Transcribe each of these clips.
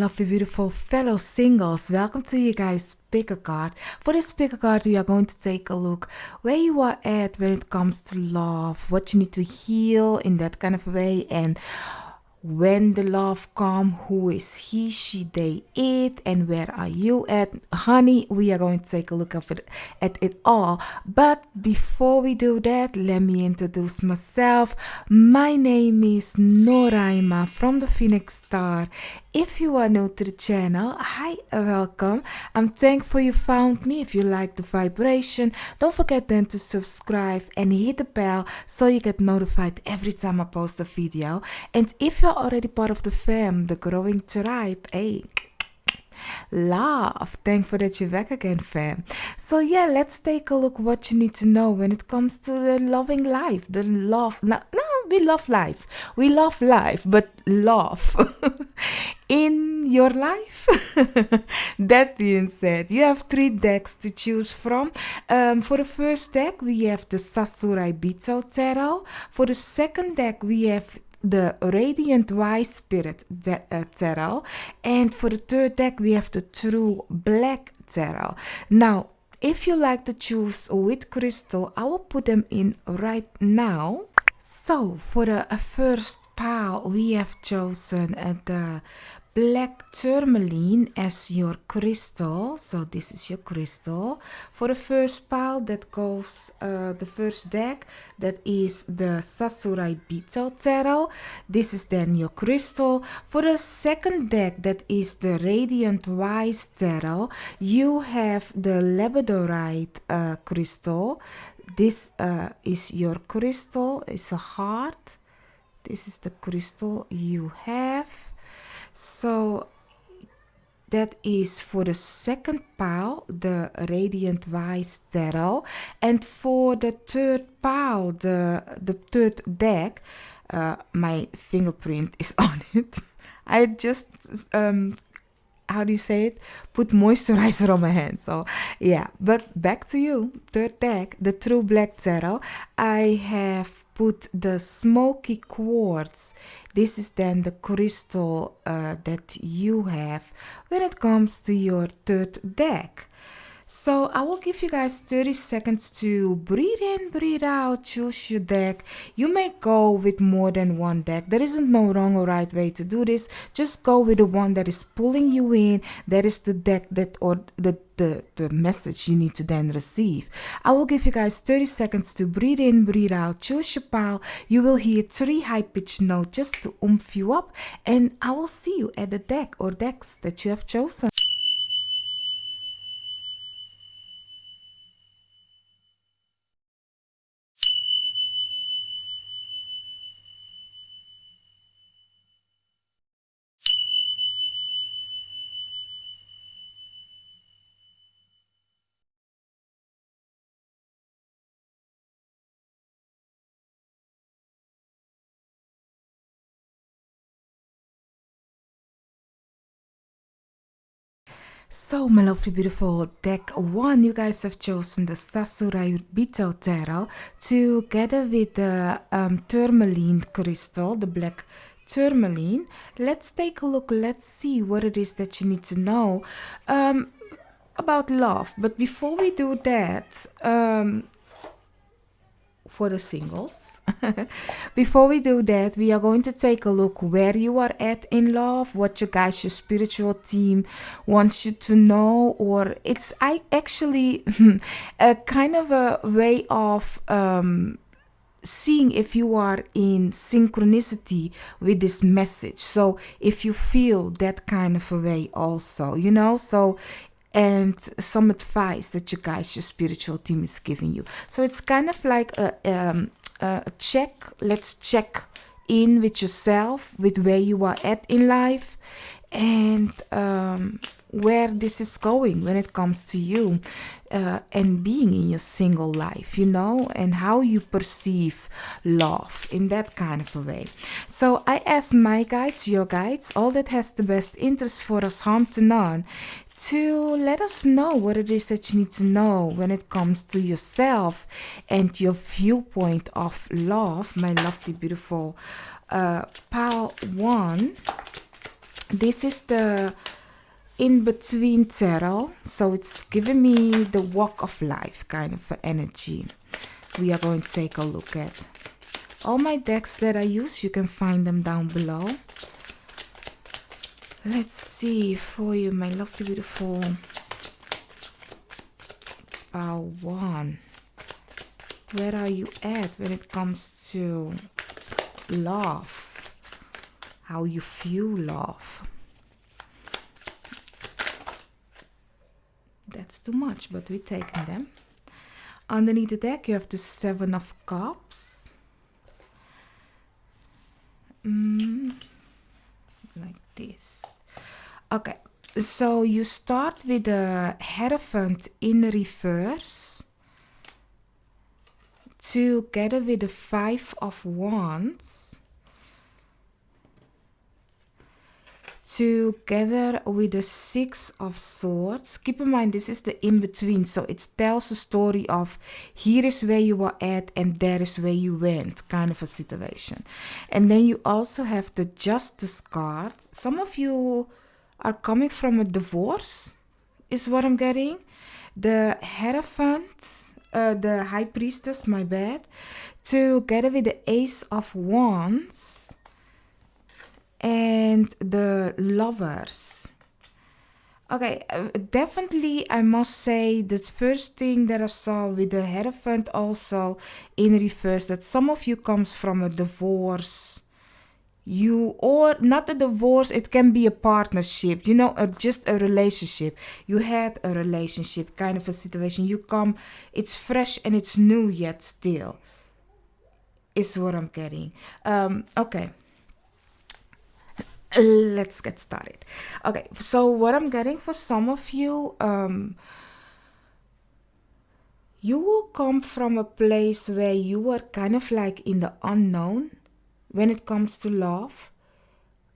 lovely, beautiful fellow singles. Welcome to you guys' pick a card. For this pick a card, we are going to take a look where you are at when it comes to love, what you need to heal in that kind of way, and when the love come, who is he, she, they, it, and where are you at? Honey, we are going to take a look at it all. But before we do that, let me introduce myself. My name is Noraima from the Phoenix Star. If you are new to the channel, hi, welcome. I'm thankful you found me. If you like the vibration, don't forget then to subscribe and hit the bell so you get notified every time I post a video. And if you're already part of the fam, the growing tribe, hey, love. Thankful that you're back again, fam. So yeah, let's take a look what you need to know when it comes to the loving life. The love, no, we love life. We love life, but love in your life. That being said, you have 3 decks to choose from. For the first deck, we have the Sasuraibito Tarot. For the second deck, we have the Radiant Wise Spirit Tarot. And for the third deck, we have the True Black Tarot. Now, if you like to choose with crystal, I will put them in right now. So, for the first pile, we have chosen the black tourmaline as your crystal. So this is your crystal. For the first pile, that goes the first deck, that is the Sasuraibito Tarot. This is then your crystal. For the second deck, that is the Radiant Wise Tarot, you have the Labradorite crystal. This is your crystal. It's a heart. This is the crystal you have. So that is for the second pile, the Radiant Wise Tarot. And for the third pile, the third deck, my fingerprint is on it. I just how do you say it? Put moisturizer on my hand. So yeah, but back to you. Third deck, the True Black Tarot. I have put the smoky quartz. This is then the crystal that you have when it comes to your third deck. So I will give you guys 30 seconds to breathe in, breathe out, choose your deck. You may go with more than one deck. There isn't no wrong or right way to do this. Just go with the one that is pulling you in. That is the deck that or the message you need to then receive. I will give you guys 30 seconds to breathe in, breathe out, choose your pile. You will hear 3 high-pitched notes just to oomph you up. And I will see you at the deck or decks that you have chosen. So, my lovely, beautiful deck 1, you guys have chosen the Sasuraibito Tarot together with the tourmaline crystal, the black tourmaline. Let's take a look. Let's see what it is that you need to know about love. But before we do that, for the singles. Before we do that, we are going to take a look where you are at in love, what your spiritual team wants you to know, or it's actually a kind of a way of seeing if you are in synchronicity with this message. So if you feel that kind of a way also, you know, so and some advice that your spiritual team is giving you. So it's kind of like a check. Let's check in with yourself, with where you are at in life, and where this is going when it comes to you and being in your single life, you know, and how you perceive love in that kind of a way. So I ask my guides, your guides, all that has the best interest for us, harm to none, to let us know what it is that you need to know when it comes to yourself and your viewpoint of love, my lovely, beautiful pile 1. This is the in between tarot, so it's giving me the walk of life kind of energy. We are going to take a look at all my decks that I use. You can find them down below. Let's see for you, my lovely, beautiful one. Where are you at when it comes to love? How you feel love? That's too much, but we're taking them. Underneath the deck, you have the Seven of Cups. Like this. Okay, so you start with the Hierophant in reverse, together with the Five of Wands, together with the Six of Swords. Keep in mind, this is the in-between, so it tells a story of here is where you are at and there is where you went, kind of a situation. And then you also have the Justice card. Some of you are coming from a divorce, is what I'm getting. The Hierophant, the High Priestess, my bad, together with the Ace of Wands and the Lovers. Okay, definitely I must say the first thing that I saw with the Hierophant also in reverse, that some of you comes from a divorce. You, or not a divorce, it can be a partnership, you know, just a relationship. You had a relationship, kind of a situation. You come, it's fresh and it's new yet still, is what I'm getting. Okay. Let's get started. Okay, so what I'm getting for some of you, you will come from a place where you are kind of like in the unknown when it comes to love.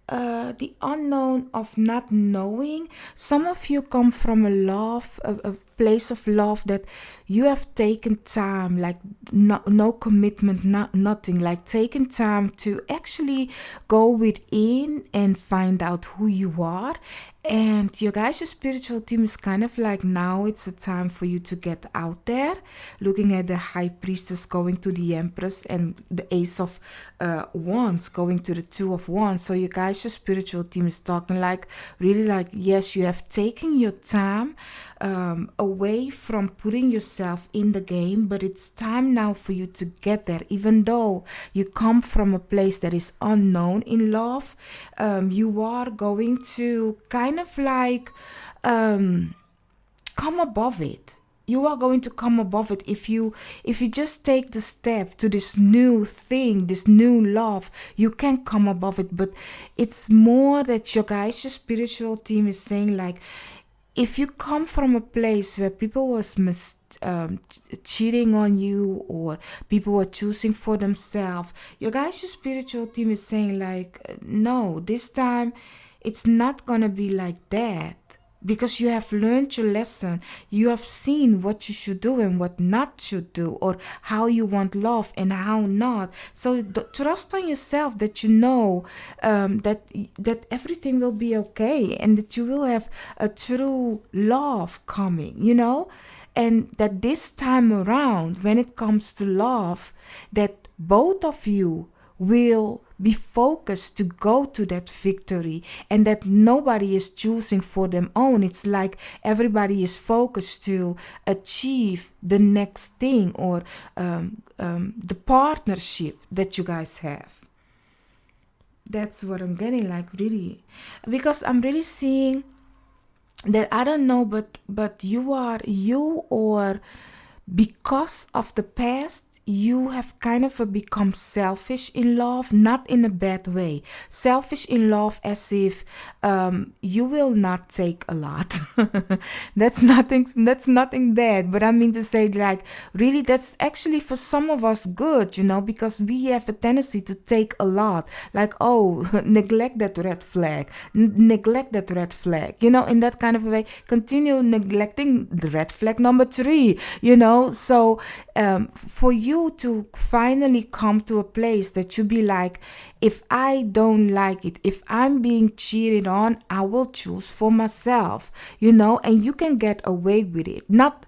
The unknown of not knowing. Some of you come from a place of love that you have taken time, like no commitment, nothing, like taking time to actually go within and find out who you are. And your guys' spiritual team is kind of like, now it's a time for you to get out there. Looking at the High Priestess going to the Empress and the Ace of Wands going to the Two of Wands. So your guys' spiritual team is talking like, really like, yes, you have taken your time away from putting yourself in the game, but it's time now for you to get there. Even though you come from a place that is unknown in love, you are going to kind of like come above it. You are going to come above it if you just take the step to this new thing, this new love. You can come above it, but it's more that your guys' spiritual team is saying like, if you come from a place where people was cheating on you, or people were choosing for themselves, your guys' spiritual team is saying like, no, this time it's not gonna be like that, because you have learned your lesson. You have seen what you should do and what not should do, or how you want love and how not. So trust on yourself that you know that everything will be okay, and that you will have a true love coming, you know, and that this time around, when it comes to love, that both of you will be focused to go to that victory, and that nobody is choosing for their own. It's like everybody is focused to achieve the next thing, or the partnership that you guys have. That's what I'm getting, like, really, because I'm really seeing that, I don't know, but you or because of the past, you have kind of become selfish in love, not in a bad way. Selfish in love as if you will not take a lot. That's nothing bad. But I mean to say, like, really, that's actually for some of us good, you know, because we have a tendency to take a lot. Like, oh, neglect that red flag, neglect that red flag, you know, in that kind of a way. Continue neglecting the red flag number 3, you know. So for you, you to finally come to a place that you be like, if I don't like it, if I'm being cheated on, I will choose for myself, and you can get away with it. Not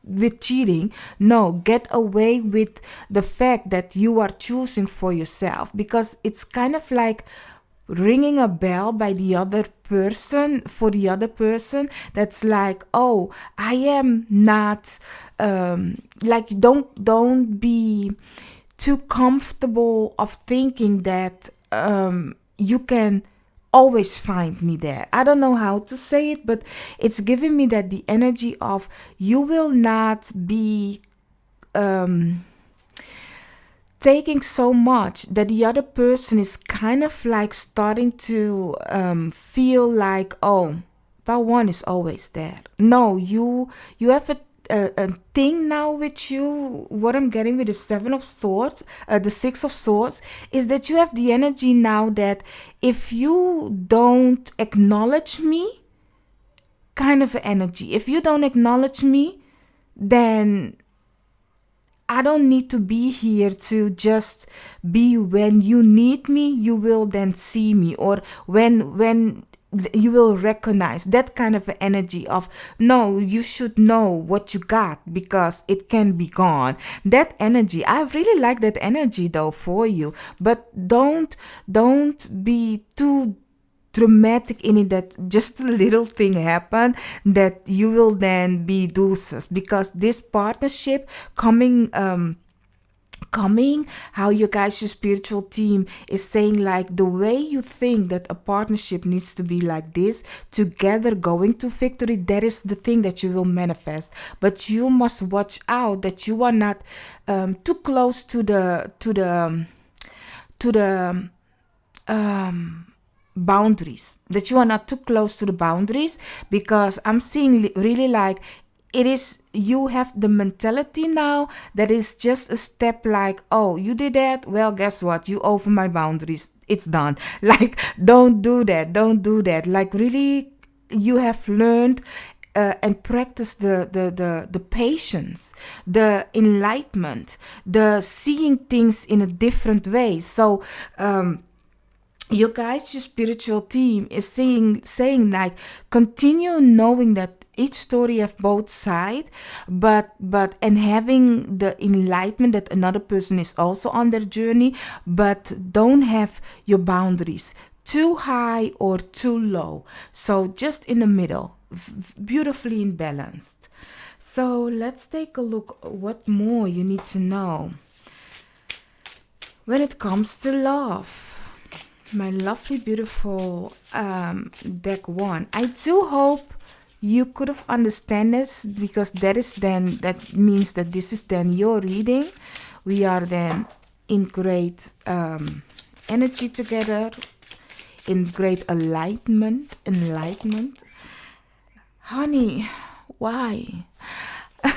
with cheating. No, get away with the fact that you are choosing for yourself, because it's kind of like ringing a bell by the other person, for the other person, that's like, oh, I am not, like, don't be too comfortable of thinking that you can always find me there. I don't know how to say it, but it's giving me that the energy of you will not be taking so much that the other person is kind of like starting to feel like, oh, that one is always there. No, you have a thing now with you. What I'm getting with the Seven of Swords, the Six of Swords, is that you have the energy now that if you don't acknowledge me, kind of energy, if you don't acknowledge me, then I don't need to be here to just be. When you need me, you will then see me, or when you will recognize that kind of energy of, no, you should know what you got because it can be gone. That energy, I really like that energy though for you, but don't be too dramatic in it that just a little thing happen that you will then be deuces, because this partnership coming, how you guys, your spiritual team is saying, like, the way you think that a partnership needs to be like this, together going to victory, that is the thing that you will manifest. But you must watch out that you are not too close to the boundaries, that you are not too close to the boundaries, because I'm seeing really like it is, you have the mentality now that is just a step like, oh, you did that, well, guess what, you over my boundaries, it's done. Like, don't do that. Like, really, you have learned and practice the patience, the enlightenment, the seeing things in a different way. So you guys, your spiritual team is saying like, continue knowing that each story have both sides, but and having the enlightenment that another person is also on their journey, but don't have your boundaries too high or too low. So just in the middle, beautifully balanced. So let's take a look what more you need to know when it comes to love. My lovely, beautiful deck one. I do hope you could have understand this, because that means that this is then your reading. We are then in great energy together, in great enlightenment. Honey, why?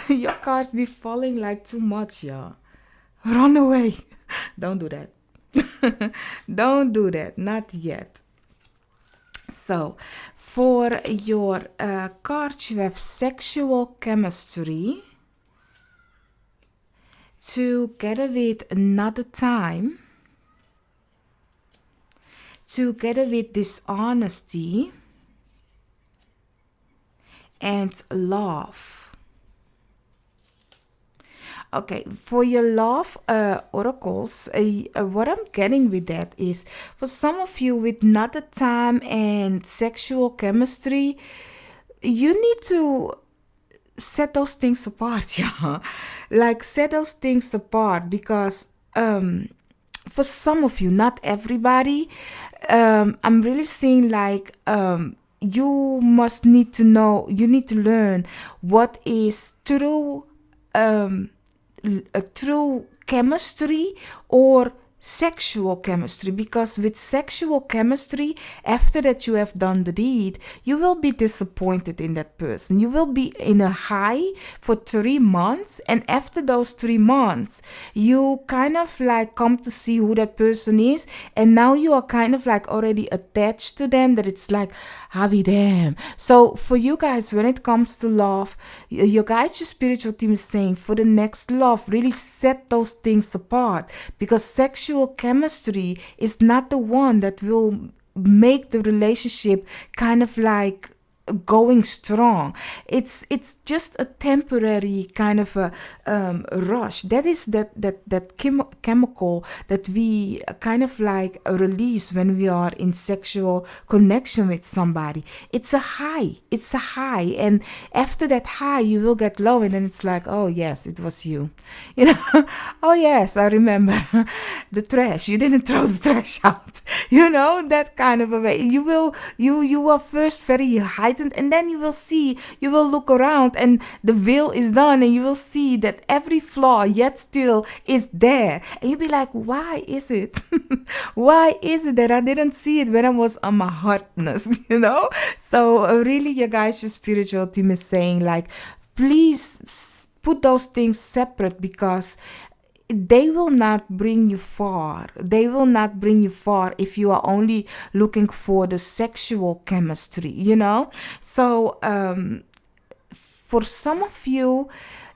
Your cards be falling like too much, yeah. Run away. Don't do that. Don't do that, not yet. So, for your cards, you have sexual chemistry, together with another time, together with dishonesty, and love. Okay, for your love oracles, what I'm getting with that is, for some of you with not a time and sexual chemistry, you need to set those things apart, yeah. Like, set those things apart, because for some of you, not everybody, I'm really seeing like you must need to know, you need to learn what is true chemistry or sexual chemistry, because with sexual chemistry, after that you have done the deed, you will be disappointed in that person. You will be in a high for 3 months, and after those 3 months you kind of like come to see who that person is, and now you are kind of like already attached to them, that it's like, I'll be damn. So for you guys, when it comes to love, your guys, your spiritual team is saying, for the next love, really set those things apart, because sexual chemistry is not the one that will make the relationship kind of like going strong. It's just a temporary kind of a rush. That is that chemical that we kind of like release when we are in sexual connection with somebody. It's a high, and after that high you will get low, and then it's like, oh yes, it was you, you know. Oh yes, I remember. The trash, you didn't throw the trash out, that kind of a way. You are first very heightened, and then you will look around, and the veil is done, and you will see that every flaw yet still is there, and you'll be like, why is it? Why is it that I didn't see it when I was on my hardness? So really, you guys, your spiritual team is saying, like, please put those things separate, because they will not bring you far. They will not bring you far if you are only looking for the sexual chemistry. So for some of you,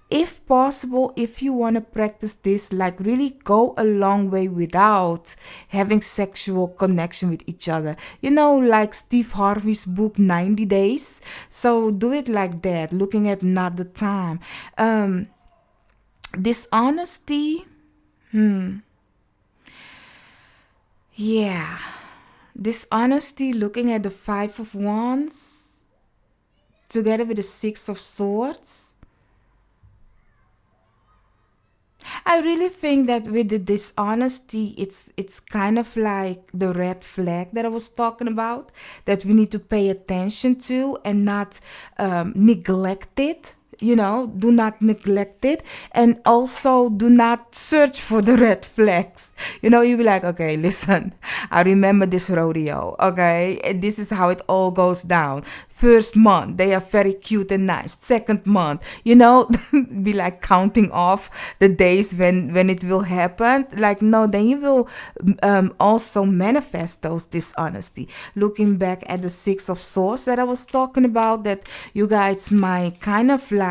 if possible, if you want to practice this, like really go a long way without having sexual connection with each other. Like Steve Harvey's book 90 Days. So do it like that, looking at not the time. Dishonesty. Yeah. Dishonesty, looking at the Five of Wands together with the Six of Swords. I really think that with the dishonesty, it's kind of like the red flag that I was talking about, that we need to pay attention to and not neglect it. Do not neglect it, and also do not search for the red flags. You'll be like, okay, listen, I remember this rodeo, okay, and this is how it all goes down. First month, they are very cute and nice. Second month, be like counting off the days when it will happen. Like, no, then you will also manifest those dishonesty. Looking back at the Six of Swords that I was talking about, that you guys might kind of like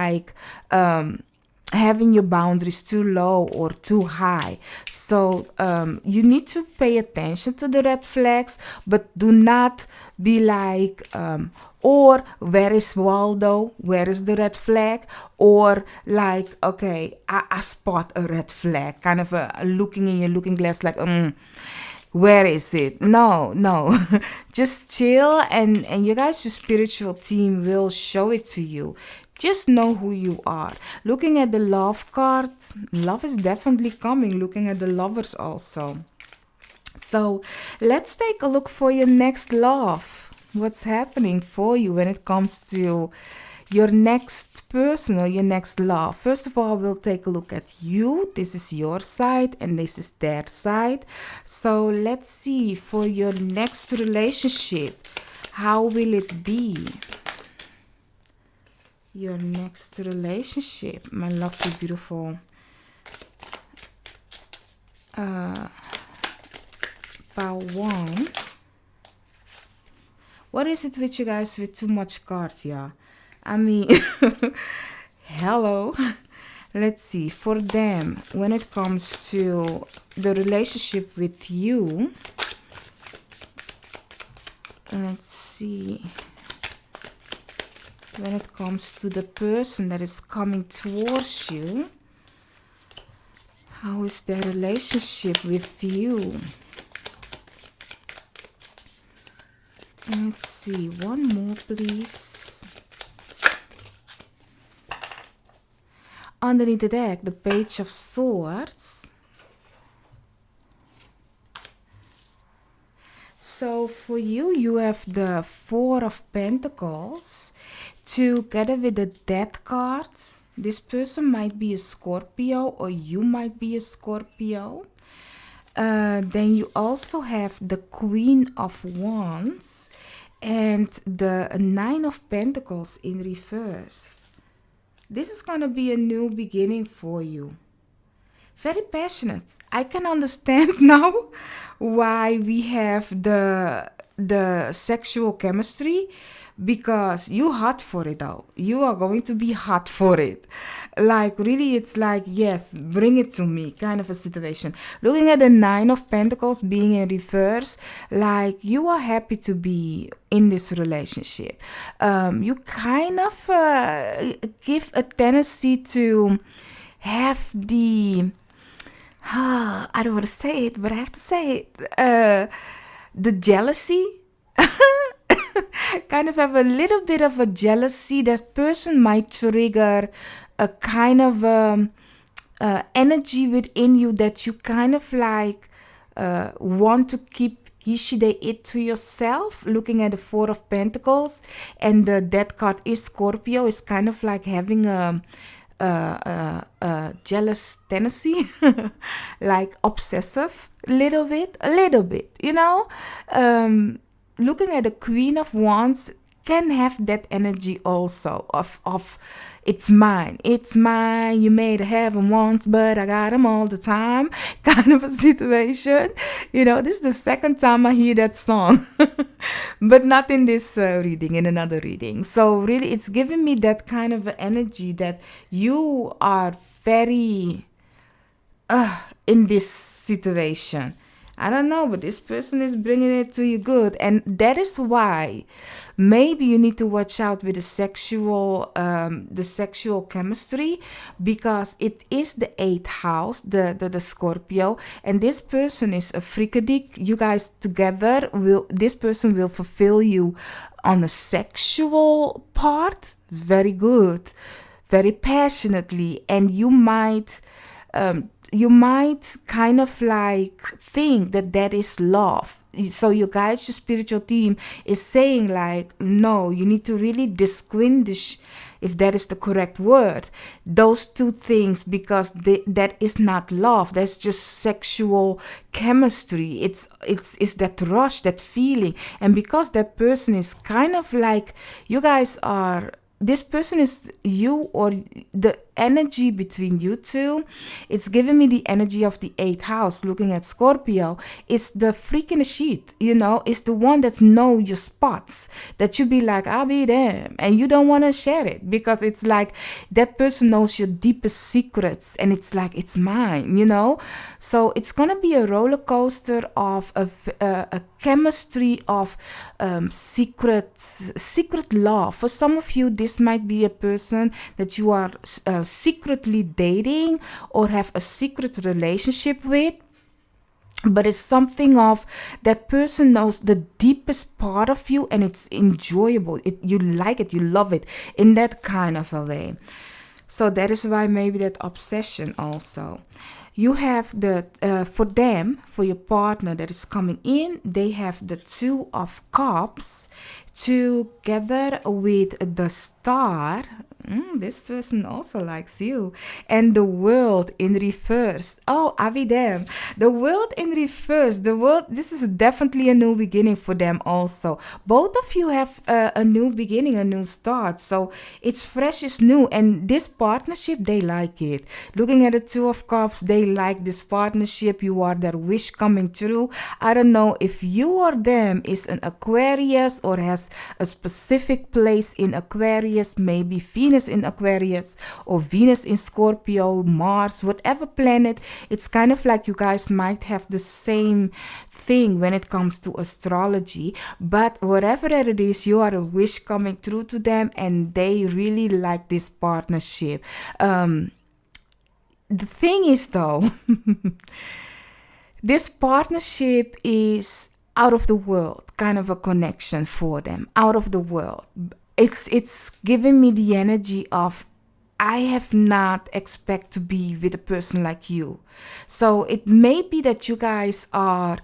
having your boundaries too low or too high. So you need to pay attention to the red flags, but do not be like, or where is Waldo? Where is the red flag? Or like, okay, I spot a red flag, kind of looking in your looking glass like, where is it? No. Just chill, and you guys, your spiritual team will show it to you. Just know who you are. Looking at the love card, love is definitely coming. Looking at the lovers also. So let's take a look for your next love. What's happening for you when it comes to your next person or your next love? First of all, we'll take a look at you. This is your side and this is their side. So let's see for your next relationship. How will it be? Your next relationship, my lovely, beautiful Power One. What is it with you guys with too much cards, yeah? I mean, hello. Let's see, for them, when it comes to the relationship with you, let's see. When it comes to the person that is coming towards you, how is their relationship with you? Let's see, one more please. Underneath the deck, the Page of Swords. So for you, you have the Four of Pentacles together with the Death card. This person might be a Scorpio or you might be a Scorpio. Then you also have the Queen of Wands and the Nine of Pentacles in reverse. This is going to be a new beginning for you. Very passionate. I can understand now why we have the sexual chemistry, because you hot for it though. You are going to be hot for it. Like really, it's like, yes, bring it to me kind of a situation. Looking at the Nine of Pentacles being in reverse, like you are happy to be in this relationship. You kind of give a tendency to have the I don't want to say it, but I have to say it. The jealousy. Kind of have a little bit of a jealousy. That person might trigger a kind of energy within you that you kind of like want to keep he, she, they, it to yourself. Looking at the Four of Pentacles, and the Death card is Scorpio, is kind of like having a jealous tendency, like obsessive, a little bit, you know. Looking at the Queen of Wands can have that energy also of it's mine, you made heaven once, but I got them all the time, kind of a situation. You know, this is the second time I hear that song, but not in this reading, in another reading. So really, it's giving me that kind of energy that you are very in this situation. I don't know, but this person is bringing it to you good. And that is why maybe you need to watch out with the sexual chemistry, because it is the 8th house, the Scorpio. And this person is a freakadik. You guys together, this person will fulfill you on the sexual part very good, very passionately. And you might kind of like think that is love. So you guys, your spiritual team is saying like, no, you need to really distinguish, if that is the correct word, those two things, because that is not love. That's just sexual chemistry. It's that rush, that feeling. And because that person is kind of like, you guys are, this person is you, or the energy between you two, it's giving me the energy of the 8th house. Looking at Scorpio, it's the freak in the sheet, you know. It's the one that know your spots, that you be like, I'll be there, and you don't want to share it, because it's like that person knows your deepest secrets, and it's like, it's mine, you know. So it's gonna be a roller coaster of a chemistry of secret love. For some of you, this might be a person that you are secretly dating or have a secret relationship with, but it's something of that person knows the deepest part of you, and it's enjoyable. You like it, you love it in that kind of a way. So that is why maybe that obsession also. You have for your partner that is coming in, they have the Two of Cups together with the Star. This person also likes you. And the World in reverse. Oh, Avidem. The World in reverse. The World, this is definitely a new beginning for them also. Both of you have a new beginning, a new start. So it's fresh, it's new. And this partnership, they like it. Looking at the Two of Cups, they like this partnership. You are their wish coming true. I don't know if you or them is an Aquarius or has a specific place in Aquarius, maybe Venus in Aquarius or Venus in Scorpio, Mars, whatever planet. It's kind of like you guys might have the same thing when it comes to astrology, but whatever that it is, you are a wish coming true to them, and they really like this partnership. The thing is though, this partnership is out of the world, kind of a connection for them, out of the world. It's giving me the energy of I have not expect to be with a person like you. So it may be that you guys are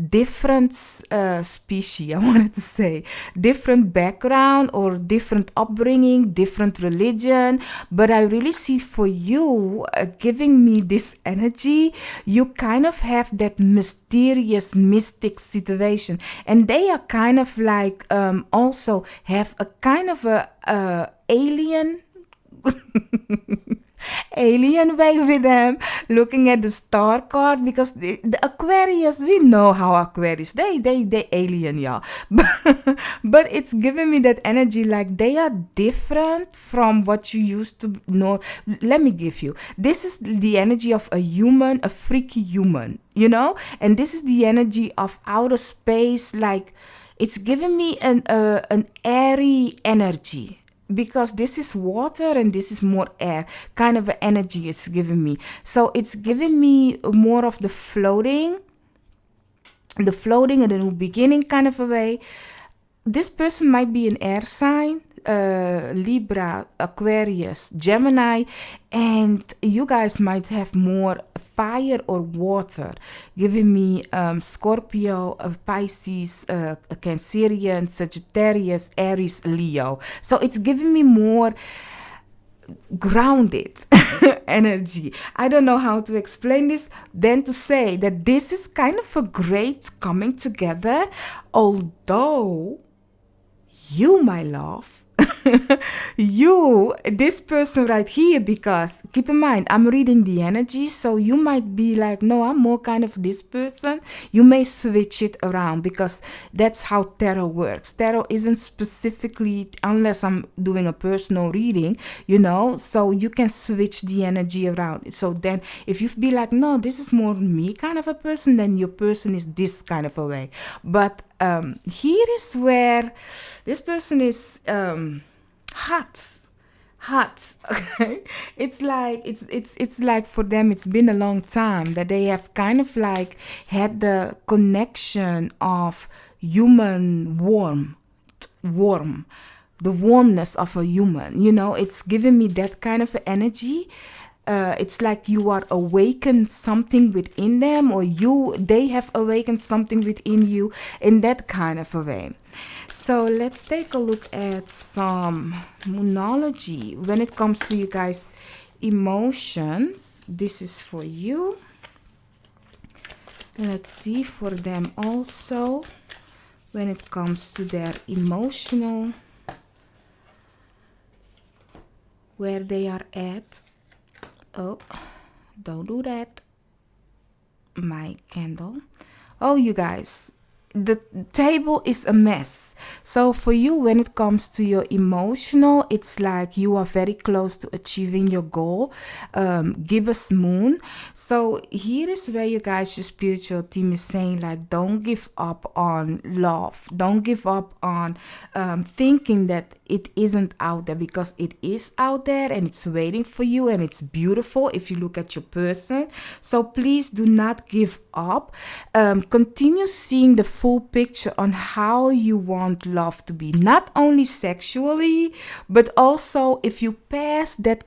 different species, I wanted to say, different background or different upbringing, different religion. But I really see for you giving me this energy, you kind of have that mysterious, mystic situation. And they are kind of like also have a kind of a alien alien way with them, looking at the star card, because the Aquarius, we know how Aquarius, they alien, yeah. But it's giving me that energy like they are different from what you used to know. Let me give you, this is the energy of a human, a freaky human, and this is the energy of outer space. Like, it's giving me an airy energy, because this is water and this is more air, kind of energy it's giving me. So it's giving me more of the floating and the new beginning kind of a way. This person might be an air sign, Libra, Aquarius, Gemini, and you guys might have more fire or water, giving me Scorpio, Pisces, Cancerian, Sagittarius, Aries, Leo. So it's giving me more grounded energy. I don't know how to explain this than to say that this is kind of a great coming together, although you, my love, this person right here, because keep in mind, I'm reading the energy, so you might be like, no, I'm more kind of this person. You may switch it around, because that's how tarot works. Tarot isn't specifically, unless I'm doing a personal reading, so you can switch the energy around. So then if you be like, no, this is more me kind of a person, then your person is this kind of a way. But here is where this person is hot. Okay, it's like for them it's been a long time that they have kind of like had the connection of human the warmness of a human. It's giving me that kind of energy. It's like you are awakened something within them, or they have awakened something within you, in that kind of a way. So let's take a look at some Moonology when it comes to you guys' emotions. This is for you. Let's see for them also when it comes to their emotional, where they are at. Oh, don't do that. My candle. Oh, you guys, the table is a mess. So for you, when it comes to your emotional, it's like you are very close to achieving your goal. Gibbous moon. So here is where you guys, your spiritual team is saying, like, don't give up on love. Don't give up on thinking that it isn't out there, because it is out there and it's waiting for you, and it's beautiful if you look at your person. So please do not give up. Continue seeing the full picture on how you want love to be, not only sexually, but also if you pass that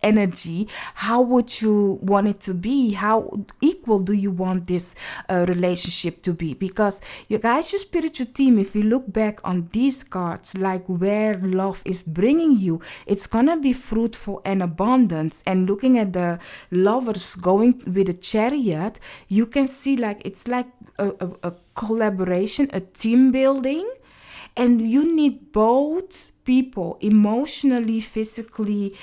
energy, how would you want it to be? How equal do you want this relationship to be? Because you guys, your spiritual team, if you look back on these cards, like where love is bringing you, it's gonna be fruitful and abundance. And looking at the lovers going with a chariot, you can see like it's like a collaboration, a team building, and you need both people emotionally, physically,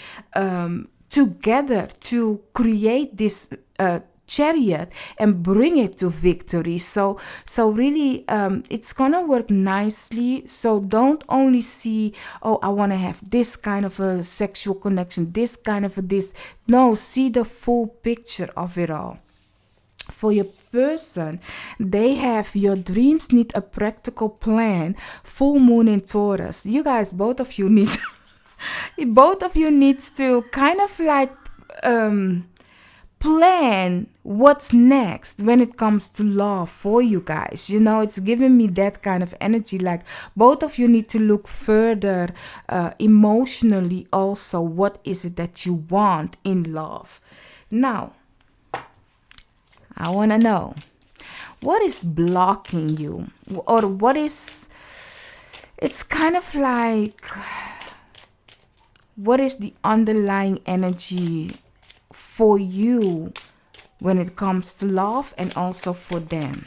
together to create this chariot and bring it to victory. So really, it's gonna work nicely. So don't only see, oh, I want to have this kind of a sexual connection, this kind of a this. No, see the full picture of it all. For your person, they have, your dreams need a practical plan. Full moon in Taurus. You guys, both of you needs to kind of like plan what's next when it comes to love for you guys. It's giving me that kind of energy. Like both of you need to look further emotionally also. What is it that you want in love? Now, I want to know, what is blocking you? Or it's kind of like, what is the underlying energy for you when it comes to love, and also for them?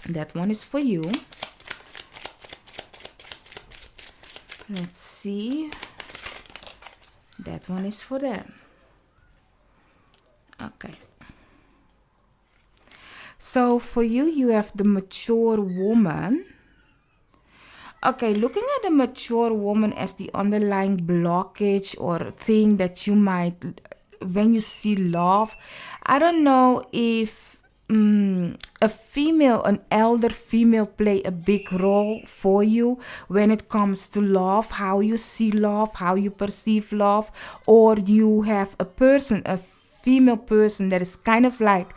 That one is for you. Let's see. That one is for them. Okay. So for you, you have the mature woman. Okay, looking at the mature woman as the underlying blockage or thing that you might, when you see love, I don't know if an elder female play a big role for you when it comes to love, how you see love, how you perceive love, or you have a female person that is kind of like,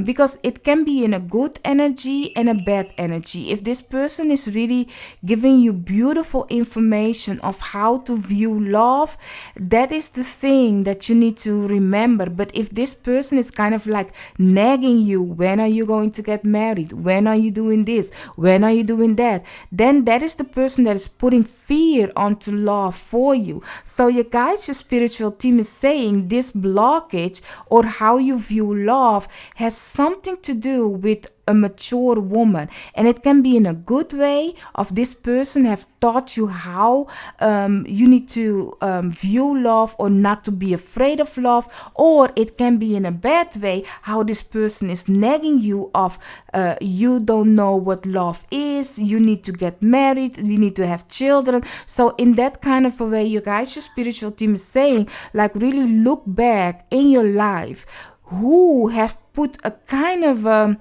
because it can be in a good energy and a bad energy. If this person is really giving you beautiful information of how to view love, that is the thing that you need to remember. But if this person is kind of like nagging you, when are you going to get married, when are you doing this, when are you doing that, then that is the person that is putting fear onto love for you. So your guides, your spiritual team is saying this blockage or how you view love has something to do with a mature woman, and it can be in a good way of this person have taught you how you need to view love or not to be afraid of love, or it can be in a bad way how this person is nagging you of you don't know what love is, you need to get married, you need to have children. So in that kind of a way, you guys, your spiritual team is saying, like, really look back in your life who have put a kind of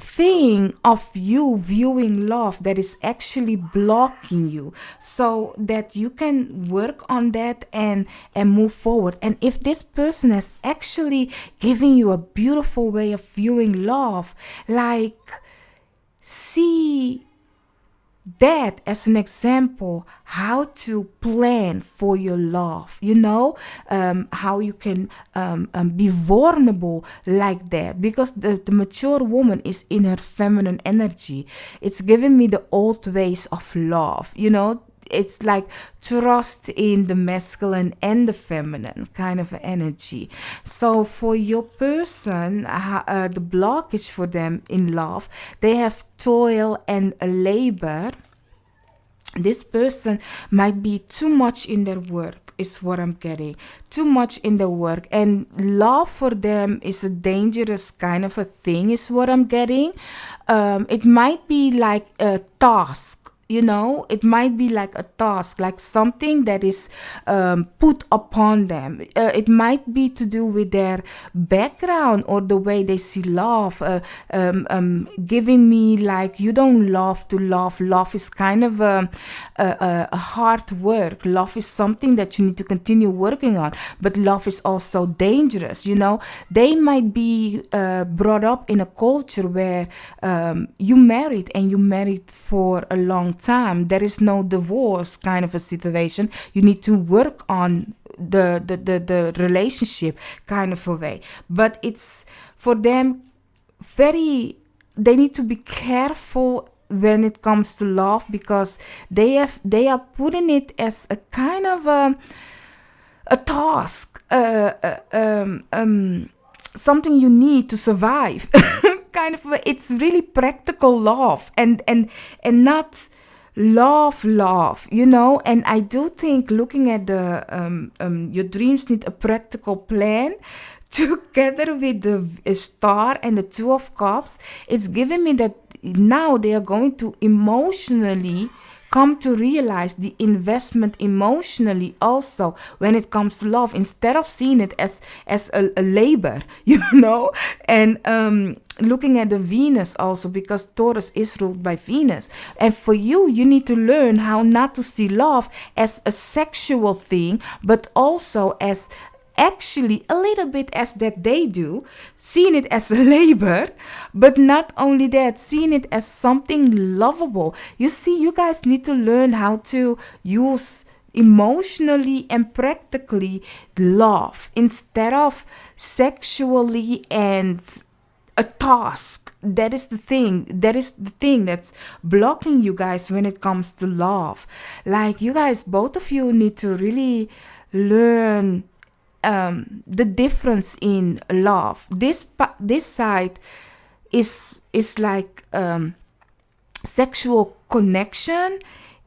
thing of you viewing love that is actually blocking you, so that you can work on that and move forward. And if this person has actually given you a beautiful way of viewing love, like, see that as an example how to plan for your love, how you can be vulnerable like that, because the mature woman is in her feminine energy. It's giving me the old ways of love, it's like trust in the masculine and the feminine kind of energy. So for your person, the blockage for them in love, they have toil and labor. This person might be too much in their work, is what I'm getting. Too much in their work, and love for them is a dangerous kind of a thing, is what I'm getting. It might be like a task. It might be like a task, like something that is put upon them. It might be to do with their background or the way they see love. Giving me like, you don't love to love. Love is kind of a hard work. Love is something that you need to continue working on. But love is also dangerous. They might be brought up in a culture where you married for a long time. There is no divorce kind of a situation. You need to work on the relationship kind of a way. But it's for them they need to be careful when it comes to love, because they are putting it as a kind of a task, something you need to survive. Kind of it's really practical love and not love, and I do think, looking at the your dreams need a practical plan together with the star and the Two of Cups. It's giving me that now they are going to emotionally come to realize the investment emotionally also when it comes to love, instead of seeing it as a labor, and looking at the Venus also, because Taurus is ruled by Venus. And for you need to learn how not to see love as a sexual thing, but also as actually a little bit as that they do, seeing it as a labor, but not only that, seeing it as something lovable. You see, you guys need to learn how to use emotionally and practically love instead of sexually and a task. That is the thing. That is the thing that's blocking you guys when it comes to love. Like, you guys, both of you need to really learn the difference in love. This side is like sexual connection,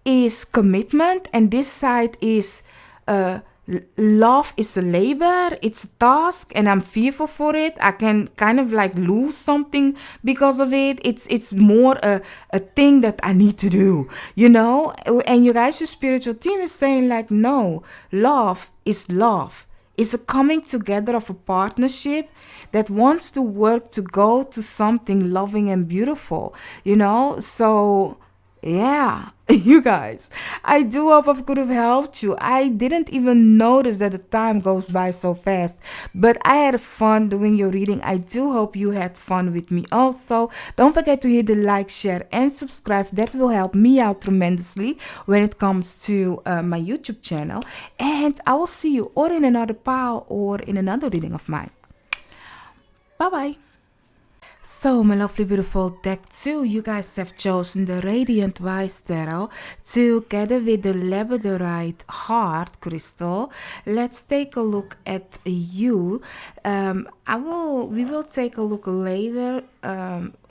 is commitment, and this side is love is a labor, it's a task, and I'm fearful for it. I can kind of like lose something because of it. It's more a thing that I need to do, you know. And you guys, your spiritual team is saying like, no, love is love. It's a coming together of a partnership that wants to work to go to something loving and beautiful, you know. So yeah, you guys, I do hope I could have helped you. I didn't even notice that the time goes by so fast, but I had fun doing your reading. I do hope you had fun with me also. Don't forget to hit the like, share, and subscribe. That will help me out tremendously when it comes to my YouTube channel. And I will see you or in another pile or in another reading of mine. Bye-bye. So, my lovely, beautiful deck 2, you guys have chosen the Radiant Wise Tarot together with the Labradorite Heart Crystal. Let's take a look at you. We will take a look later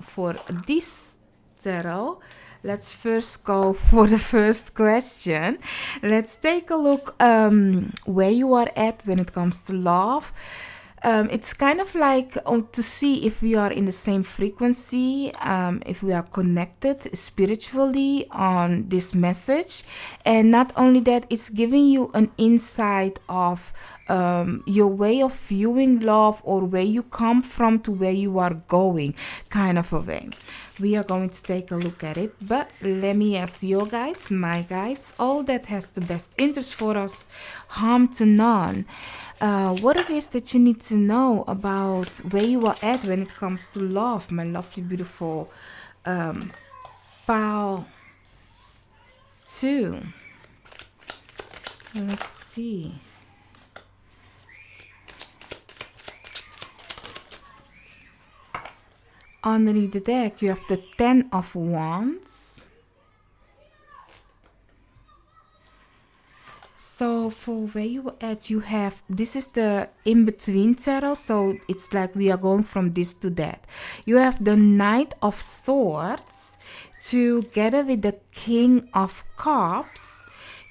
for this tarot. Let's first go for the first question. Let's take a look where you are at when it comes to love. It's kind of like to see if we are in the same frequency, if we are connected spiritually on this message. And not only that, it's giving you an insight of your way of viewing love, or where you come from to where you are going, kind of a way. We are going to take a look at it, but let me ask your guides, my guides, all that has the best interest for us, harm to none. What it is that you need to know about where you are at when it comes to love, my lovely, beautiful pile 2. Let's see. Underneath the deck, you have the 10 of Wands. So for where you are at, you have, this is the in-between tarot, so it's like we are going from this to that. You have the Knight of Swords together with the King of Cups,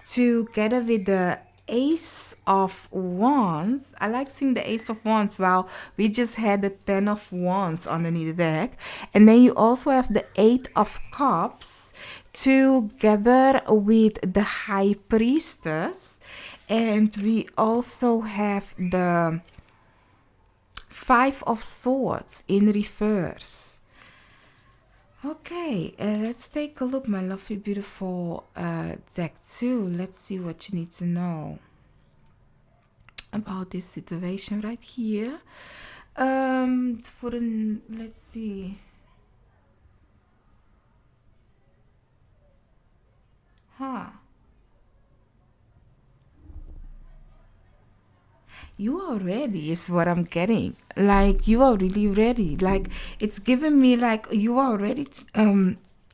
together with the Ace of Wands. I like seeing the Ace of Wands. Wow, we just had the 10 of Wands underneath the deck. And then you also have the 8 of Cups together with the High Priestess. And we also have the 5 of Swords in reverse. Okay, let's take a look, my lovely, beautiful deck 2. Let's see what you need to know about this situation right here. Let's see. You are ready is what I'm getting. Like, you are really ready. Like, it's giving me like you are ready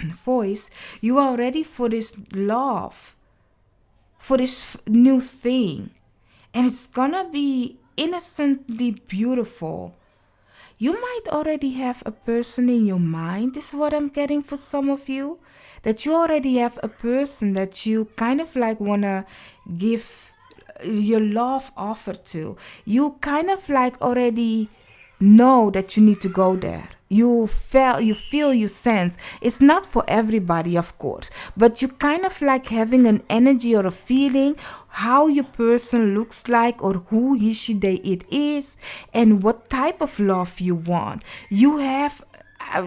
voice. You are ready for this love, for this new thing. And it's gonna be innocently beautiful. You might already have a person in your mind. This is what I'm getting for some of you. That you already have a person that you kind of like wanna give your love offer to. You kind of like already know that you need to go there. You feel, you sense. It's not for everybody, of course, but you kind of like having an energy or a feeling how your person looks like, or who he, she, they, it is, and what type of love you want. You have,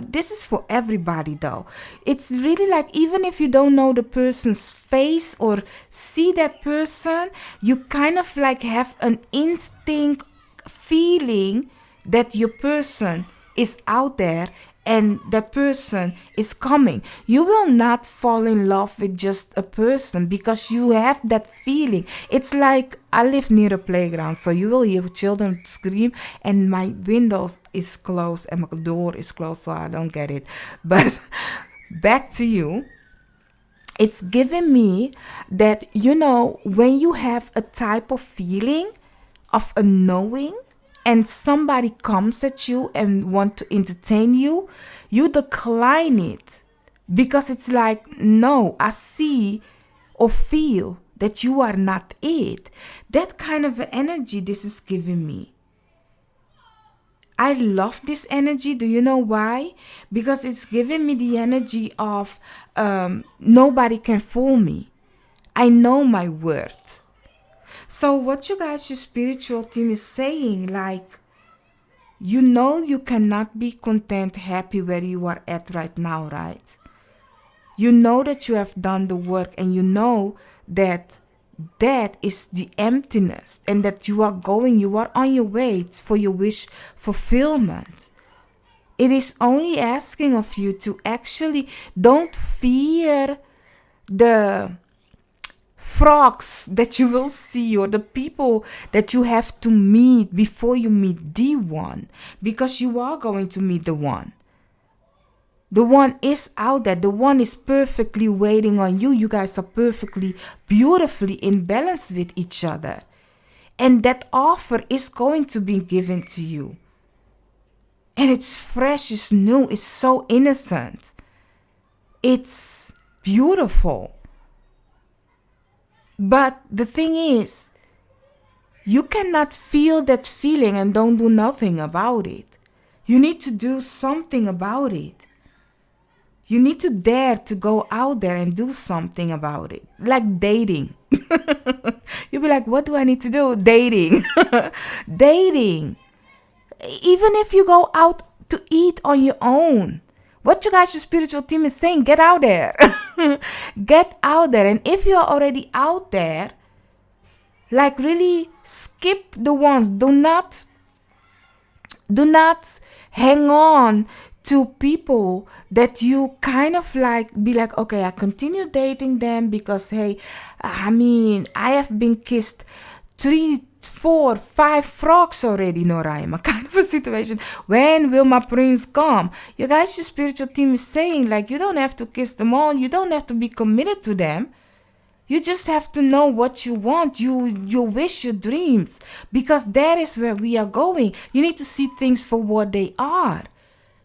this is for everybody though. It's really like, even if you don't know the person's face or see that person, you kind of like have an instinct feeling that your person is out there and that person is coming. You will not fall in love with just a person because you have that feeling. It's like, I live near a playground, so you will hear children scream, and my window is closed and my door is closed, so I don't get it. But back to you. It's giving me that, when you have a type of feeling of a knowing, and somebody comes at you and want to entertain you, you decline it because it's like, no, I see or feel that you are not it. That kind of energy this is giving me. I love this energy. Do you know why? Because it's giving me the energy of nobody can fool me. I know my worth. So what you guys, your spiritual team is saying, like, you cannot be content, happy where you are at right now, right? You know that you have done the work, and you know that is the emptiness, and that you are on your way for your wish fulfillment. It is only asking of you to actually don't fear the frogs that you will see or the people that you have to meet before you meet the one, because you are going to meet the one. The one is out there. The one is perfectly waiting on you. You guys are perfectly, beautifully in balance with each other. And that offer is going to be given to you. And it's fresh, it's new, it's so innocent. It's beautiful. But the thing is, you cannot feel that feeling and don't do nothing about it. You need to do something about it. You need to dare to go out there and do something about it. Like dating. You'll be like, what do I need to do? Dating. Dating. Even if you go out to eat on your own. What you guys, your spiritual team is saying, get out there. Get out there. And if you're already out there, like, really skip the ones. Do not hang on to people that you kind of like be like, okay, I continue dating them because, hey, I have been kissed 3, 4, 5 frogs already, Noraima, kind of a situation. When will my prince come? You guys, your spiritual team is saying, like, you don't have to kiss them all. You don't have to be committed to them. You just have to know what you want, your wish, your dreams, because that is where we are going. You need to see things for what they are.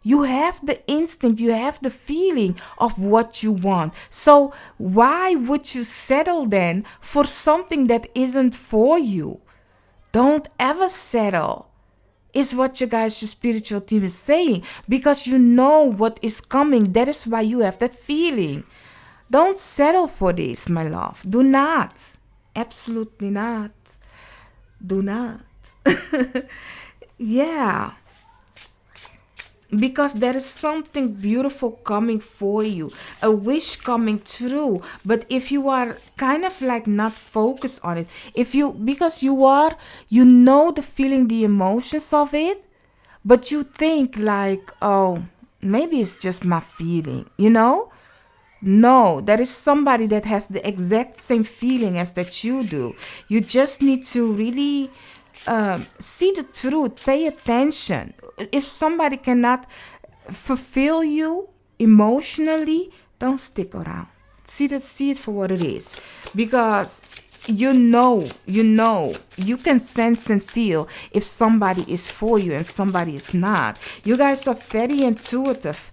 You have the instinct, you have the feeling of what you want. So why would you settle then for something that isn't for you? Don't ever settle, is what you guys, your spiritual team is saying, because you know what is coming. That is why you have that feeling. Don't settle for this, my love. Do not. Absolutely not. Do not. Yeah. Because there is something beautiful coming for you, a wish coming true. But if you are kind of like not focused on it, because you know the feeling, the emotions of it, but you think like, oh, maybe it's just my feeling, No, there is somebody that has the exact same feeling as that you do. You just need to really see the truth, pay attention. If somebody cannot fulfill you emotionally, don't stick around. See it for what it is, because you can sense and feel if somebody is for you and somebody is not. You guys are very intuitive.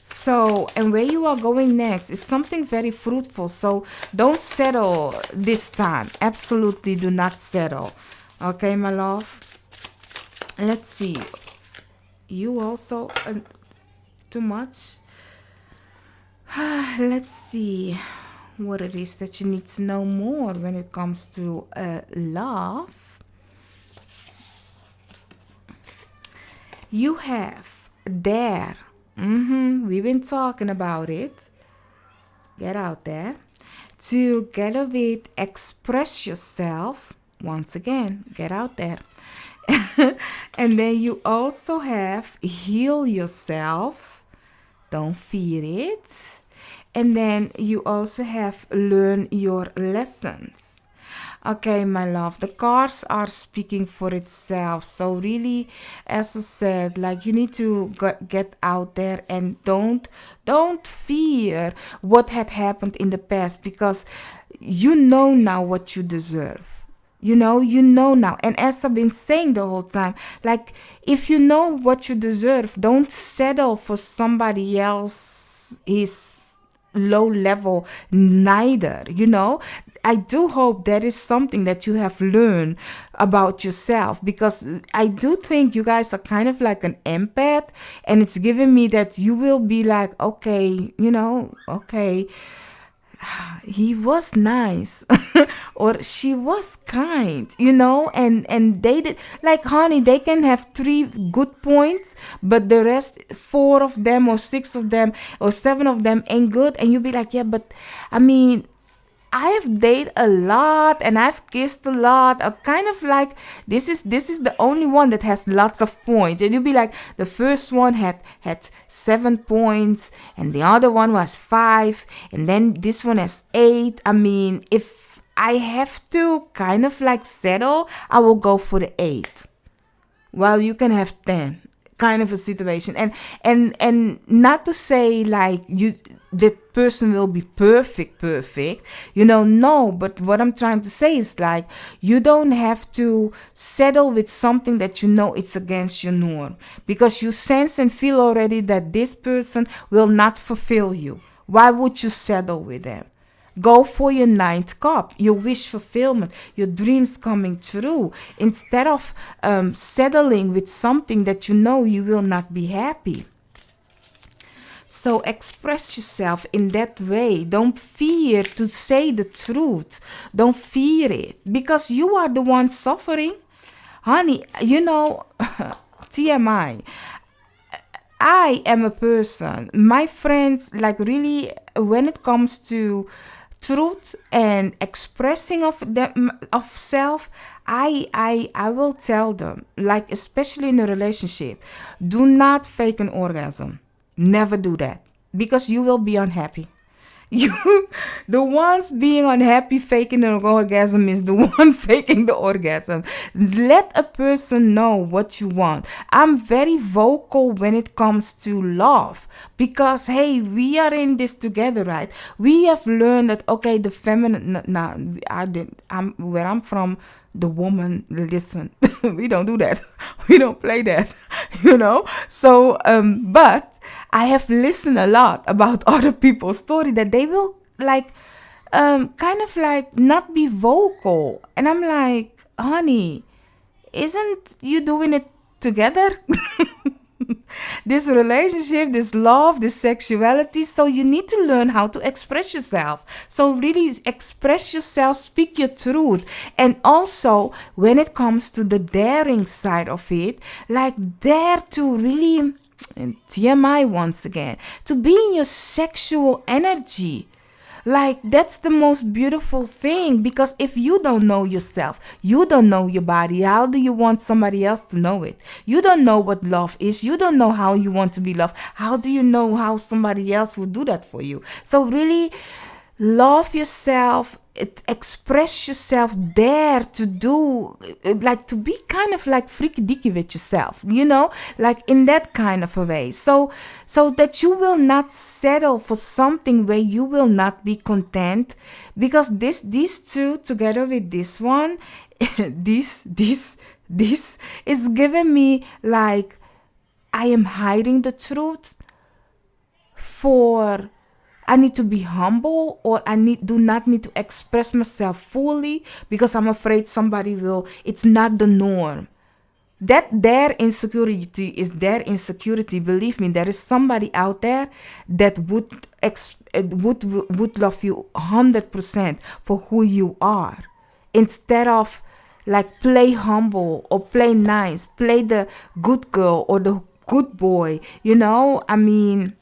So, and where you are going next is something very fruitful. So don't settle this time. Absolutely do not settle. Okay, my love? Let's see. You also too much? Let's see what it is that you need to know more when it comes to love. you have there. We've been talking about it. Get out there. Together with express yourself. Once again, get out there. And then you also have heal yourself. Don't fear it. And then you also have learn your lessons. Okay, my love, the cards are speaking for itself. So really, as I said, like you need to get out there and don't fear what had happened in the past, because you know now what you deserve. You know now. And as I've been saying the whole time, like if you know what you deserve, don't settle for somebody else is low level neither. I do hope that is something that you have learned about yourself, because I do think you guys are kind of like an empath, and it's giving me that you will be like, okay, okay, he was nice or she was kind, and they did, like, honey, they can have 3 good points, but the rest 4 of them or 6 of them or 7 of them ain't good, and you'll be like, yeah, but I mean, I've dated a lot and I've kissed a lot. Kind of like this is the only one that has lots of points. And you'll be like, the first one had 7 points and the other one was 5, and then this one has 8. I mean, if I have to kind of like settle, I will go for the 8. Well, you can have 10, kind of a situation. And not to say like that person will be perfect, no, but what I'm trying to say is like, you don't have to settle with something that it's against your norm, because you sense and feel already that this person will not fulfill you. Why would you settle with them? Go for your 9th cup, your wish fulfillment, your dreams coming true, instead of settling with something that you will not be happy. So express yourself in that way. Don't fear to say the truth. Don't fear it, because you are the one suffering. Honey, TMI. I am a person, my friends, like really, when it comes to truth and expressing of self, I will tell them, like especially in a relationship, do not fake an orgasm. Never do that, because you will be unhappy. The ones being unhappy faking an orgasm is the one faking the orgasm. Let a person know what you want. I'm very vocal when it comes to love, because hey, we are in this together, right? We have learned that, okay, the feminine, where I'm from, the woman, listen, we don't do that. We don't play that, So, but I have listened a lot about other people's story that they will like, kind of like not be vocal. And I'm like, honey, isn't you doing it together? This relationship, this love, this sexuality. So you need to learn how to express yourself. So really express yourself, speak your truth. And also when it comes to the daring side of it, like dare to really, and TMI once again, to be in your sexual energy. Like, that's the most beautiful thing, because if you don't know yourself, you don't know your body, how do you want somebody else to know it? You don't know what love is. You don't know how you want to be loved. How do you know how somebody else will do that for you? So really love yourself, express yourself, dare to do, like to be kind of like freaky dicky with yourself, like in that kind of a way, so that you will not settle for something where you will not be content, because these two together with this one, this is giving me like I am hiding the truth for I need to be humble, or do not need to express myself fully because I'm afraid somebody will. It's not the norm. That their insecurity is their insecurity. Believe me, there is somebody out there that would love you 100% for who you are, instead of Like play humble or play nice, play the good girl or the good boy. I mean,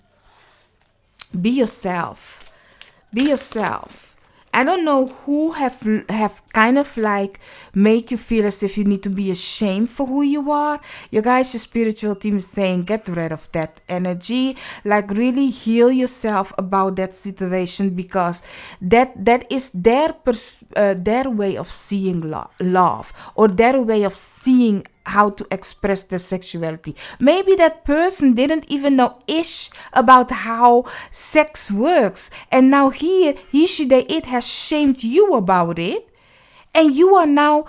be yourself. Be yourself. I don't know who have kind of like make you feel as if you need to be ashamed for who you are. You guys, your spiritual team is saying get rid of that energy. Like really heal yourself about that situation, because that is their way of seeing love, or their way of seeing how to express their sexuality. Maybe that person didn't even know ish about how sex works, and now he, she, they, it has shamed you about it, and you are now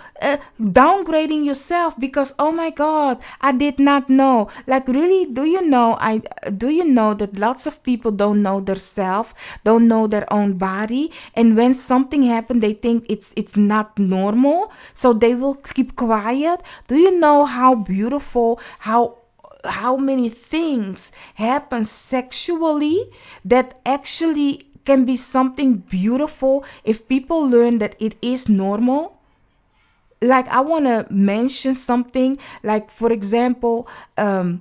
downgrading yourself because, oh my god, I did not know. Like really, do you know that lots of people don't know their self, don't know their own body, and when something happens they think it's not normal, so they will keep quiet. Do you know how beautiful, how many things happen sexually that actually can be something beautiful if people learn that it is normal? Like I want to mention something, like for example, body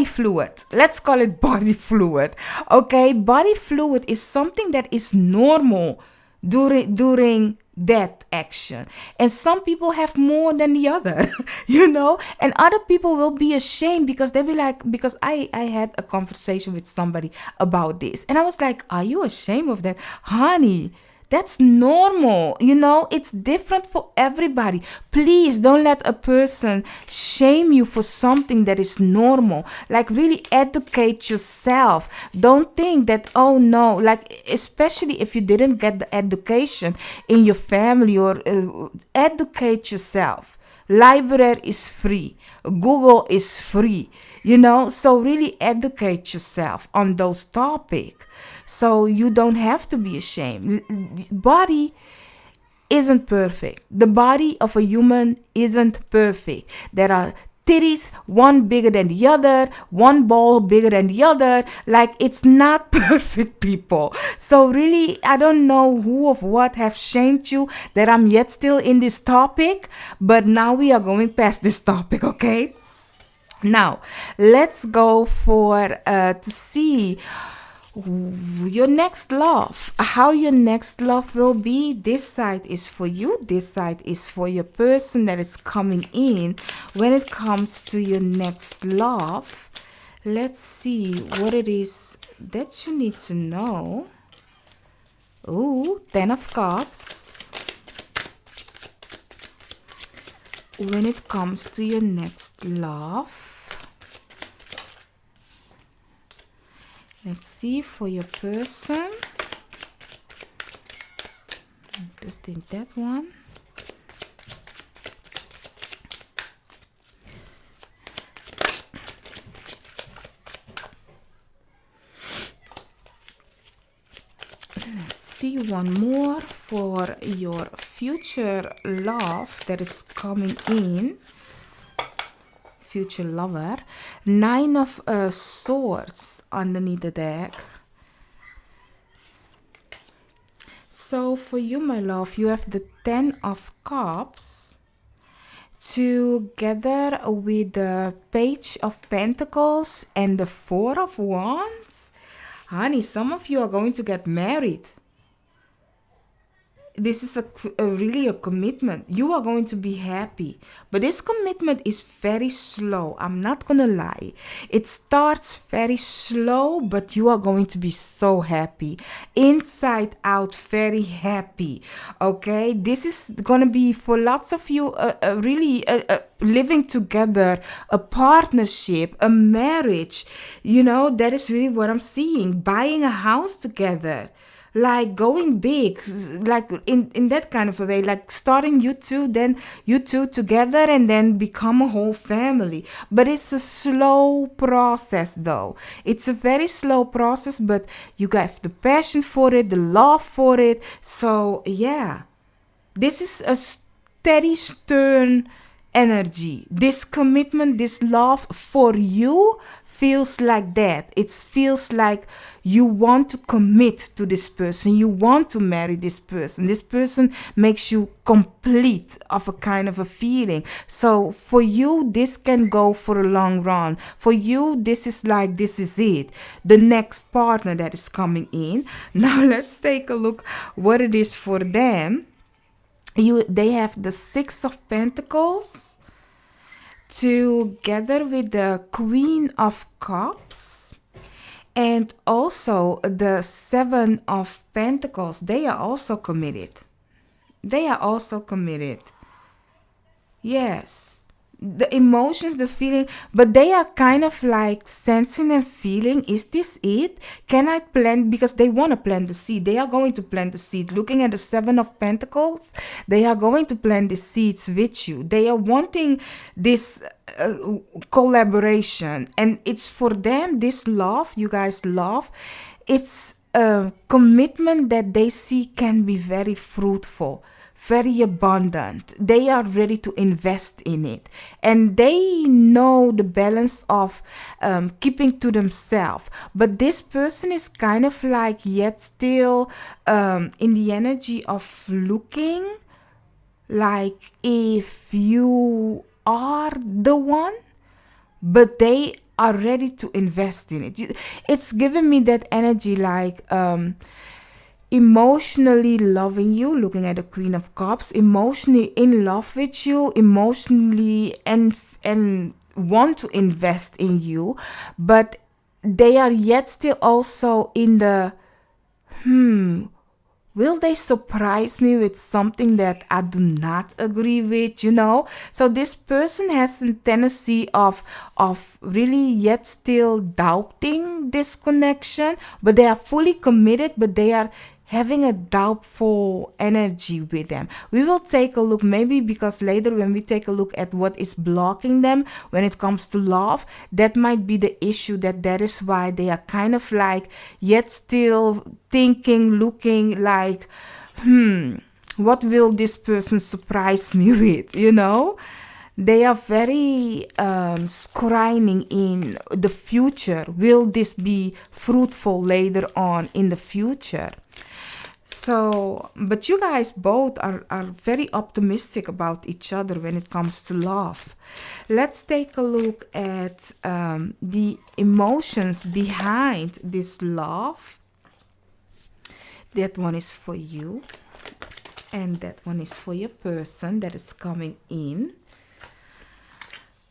fluid. Let's call it body fluid. Okay, body fluid is something that is normal during that action, and some people have more than the other. And other people will be ashamed because they'll be like, because I had a conversation with somebody about this, and I was like, are you ashamed of that, honey? That's normal. It's different for everybody. Please don't let a person shame you for something that is normal. Like really educate yourself. Don't think that, oh no, like especially if you didn't get the education in your family, or educate yourself. Library is free. Google is free. So really educate yourself on those topics, so you don't have to be ashamed. Body isn't perfect. The body of a human isn't perfect. There are titties, one bigger than the other, one ball bigger than the other. Like it's not perfect, people. So really, I don't know who of what have shamed you that I'm yet still in this topic, but now we are going past this topic, okay? Now, let's go for to see your next love, how your next love will be. This side is for you, this side is for your person that is coming in. When it comes to your next love, let's see what it is that you need to know. Ooh, 10 of Cups. When it comes to your next love, let's see for your person. I think that one. Let's see one more for your future love that is coming in. Future lover. 9 of Swords underneath the deck. So for you, my love, you have the 10 of Cups together with the Page of Pentacles and the 4 of Wands. Honey, some of you are going to get married. This is really a commitment. You are going to be happy. But this commitment is very slow. I'm not going to lie. It starts very slow, but you are going to be so happy. Inside out, very happy. Okay? This is going to be for lots of you really living together, a partnership, a marriage. That is really what I'm seeing. Buying a house together. Like going big, like in that kind of a way, like starting you two together, and then become a whole family. But it's a slow process though. It's a very slow process, but you got the passion for it, the love for it. So yeah, this is a steady, stern energy, this commitment, this love for you feels like that. It feels like you want to commit to this person, you want to marry this person. This person makes you complete of a kind of a feeling. So for you, this can go for a long run. For you, this is like, this is it, the next partner that is coming in. Now let's take a look what it is for them. They have the Six of Pentacles together with the Queen of Cups and also the Seven of Pentacles. They are also committed. They are also committed. Yes. The emotions, the feeling, but they are kind of like sensing and feeling, is this it? Can I plant? Because they want to plant the seed. They are going to plant the seed. Looking at the Seven of Pentacles, they are going to plant the seeds with you. They are wanting this collaboration, and it's for them, this love, you guys love, it's a commitment that they see can be very fruitful, very abundant. They are ready to invest in it, and they know the balance of keeping to themselves. But this person is kind of like yet still in the energy of looking like if you are the one, but they are ready to invest in it. It's giving me that energy like emotionally loving you, looking at the Queen of Cups, emotionally in love with you, emotionally and want to invest in you, but they are yet still also in the will they surprise me with something that I do not agree with, you know? So this person has a tendency of really yet still doubting this connection, but they are fully committed, but they are having a doubtful energy with them. We will take a look, maybe because later when we take a look at what is blocking them when it comes to love, that might be the issue, that is why they are kind of like yet still thinking, looking like, what will this person surprise me with, you know? They are very scrying in the future. Will this be fruitful later on in the future? So, but you guys both are very optimistic about each other when it comes to love. Let's take a look at the emotions behind this love. That one is for you, and that one is for your person that is coming in.